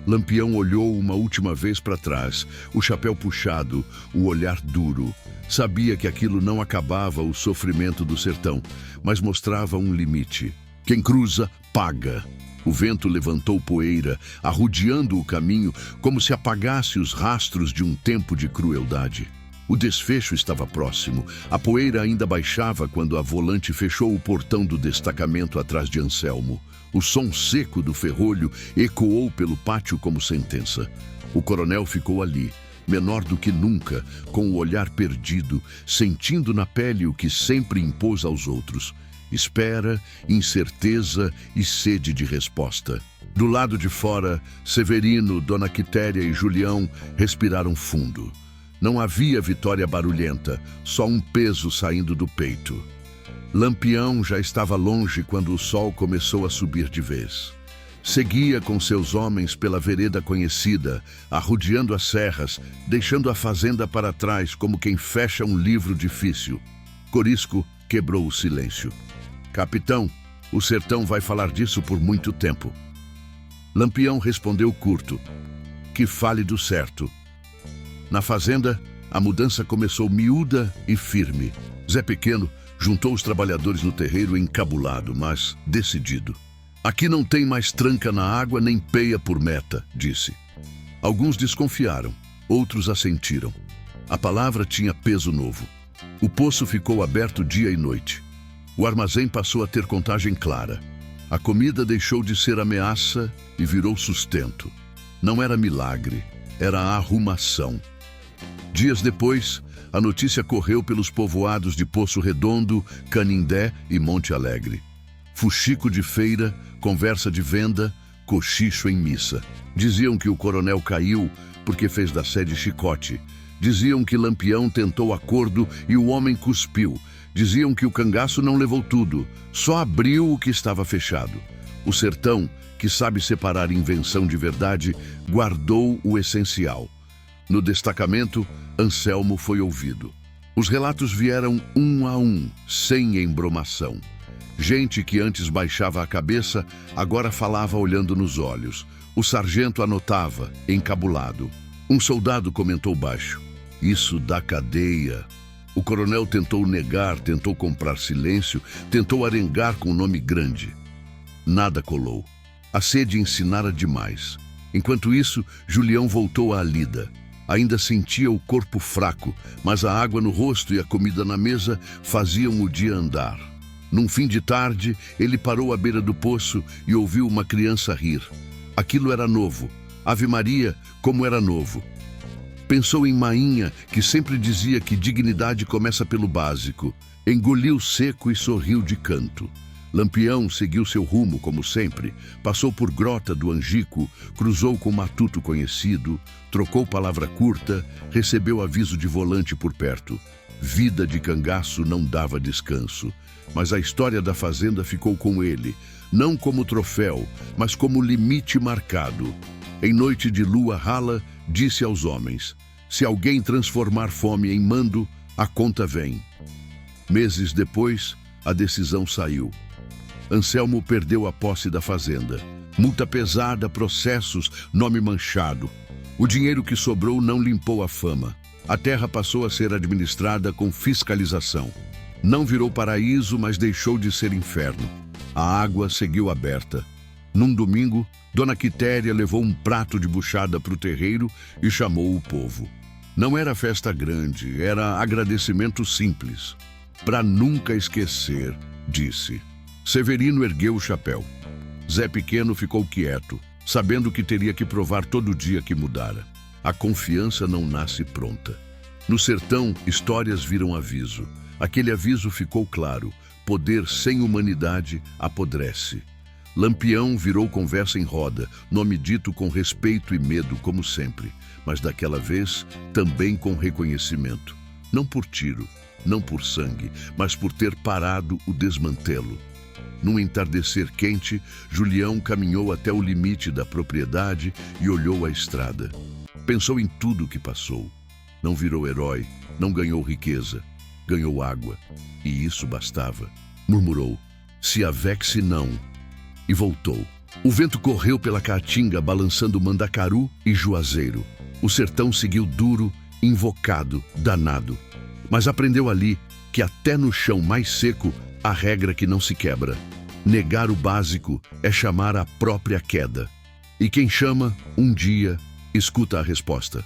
Lampião olhou uma última vez para trás, o chapéu puxado, o olhar duro. Sabia que aquilo não acabava o sofrimento do sertão, mas mostrava um limite. Quem cruza, paga. O vento levantou poeira, arrodeando o caminho, como se apagasse os rastros de um tempo de crueldade. O desfecho estava próximo. A poeira ainda baixava quando a volante fechou o portão do destacamento atrás de Anselmo. O som seco do ferrolho ecoou pelo pátio como sentença. O coronel ficou ali, menor do que nunca, com o olhar perdido, sentindo na pele o que sempre impôs aos outros. Espera, incerteza e sede de resposta. Do lado de fora, Severino, Dona Quitéria e Julião respiraram fundo. Não havia vitória barulhenta, só um peso saindo do peito. Lampião já estava longe quando o sol começou a subir de vez. Seguia com seus homens pela vereda conhecida, arrodeando as serras, deixando a fazenda para trás como quem fecha um livro difícil. Corisco quebrou o silêncio. Capitão, o sertão vai falar disso por muito tempo. Lampião respondeu curto. Que fale do certo. Na fazenda, a mudança começou miúda e firme. Zé Pequeno juntou os trabalhadores no terreiro encabulado, mas decidido. Aqui não tem mais tranca na água nem peia por meta, disse. Alguns desconfiaram, outros assentiram. A palavra tinha peso novo. O poço ficou aberto dia e noite. O armazém passou a ter contagem clara. A comida deixou de ser ameaça e virou sustento. Não era milagre, era arrumação. Dias depois, a notícia correu pelos povoados de Poço Redondo, Canindé e Monte Alegre. Fuxico de feira, conversa de venda, cochicho em missa. Diziam que o coronel caiu porque fez da sede chicote. Diziam que Lampião tentou acordo e o homem cuspiu. Diziam que o cangaço não levou tudo, só abriu o que estava fechado. O sertão, que sabe separar invenção de verdade, guardou o essencial. No destacamento, Anselmo foi ouvido. Os relatos vieram um a um, sem embromação. Gente que antes baixava a cabeça, agora falava olhando nos olhos. O sargento anotava, encabulado. Um soldado comentou baixo. Isso dá cadeia. O coronel tentou negar, tentou comprar silêncio, tentou arengar com nome grande. Nada colou. A sede ensinara demais. Enquanto isso, Julião voltou à lida. Ainda sentia o corpo fraco, mas a água no rosto e a comida na mesa faziam o dia andar. Num fim de tarde, ele parou à beira do poço e ouviu uma criança rir. Aquilo era novo. Ave Maria, como era novo. Pensou em Mainha, que sempre dizia que dignidade começa pelo básico. Engoliu seco e sorriu de canto. Lampião seguiu seu rumo, como sempre. Passou por Grota do Angico, cruzou com matuto conhecido, trocou palavra curta, recebeu aviso de volante por perto. Vida de cangaço não dava descanso. Mas a história da fazenda ficou com ele, não como troféu, mas como limite marcado. Em noite de lua rala, disse aos homens: se alguém transformar fome em mando, a conta vem. Meses depois, a decisão saiu. Anselmo perdeu a posse da fazenda. Multa pesada, processos, nome manchado. O dinheiro que sobrou não limpou a fama. A terra passou a ser administrada com fiscalização. Não virou paraíso, mas deixou de ser inferno. A água seguiu aberta. Num domingo, Dona Quitéria levou um prato de buchada para o terreiro e chamou o povo. Não era festa grande, era agradecimento simples. Para nunca esquecer, disse. Severino ergueu o chapéu. Zé Pequeno ficou quieto, sabendo que teria que provar todo dia que mudara. A confiança não nasce pronta. No sertão, histórias viram aviso. Aquele aviso ficou claro. Poder sem humanidade apodrece. Lampião virou conversa em roda, nome dito com respeito e medo, como sempre, mas daquela vez também com reconhecimento. Não por tiro, não por sangue, mas por ter parado o desmantelo. Num entardecer quente, Julião caminhou até o limite da propriedade e olhou a estrada. Pensou em tudo o que passou. Não virou herói, não ganhou riqueza, ganhou água. E isso bastava. Murmurou, se avexe não. E voltou. O vento correu pela caatinga, balançando Mandacaru e Juazeiro. O sertão seguiu duro, invocado, danado. Mas aprendeu ali que até no chão mais seco há regra que não se quebra. Negar o básico é chamar a própria queda. E quem chama, um dia, escuta a resposta.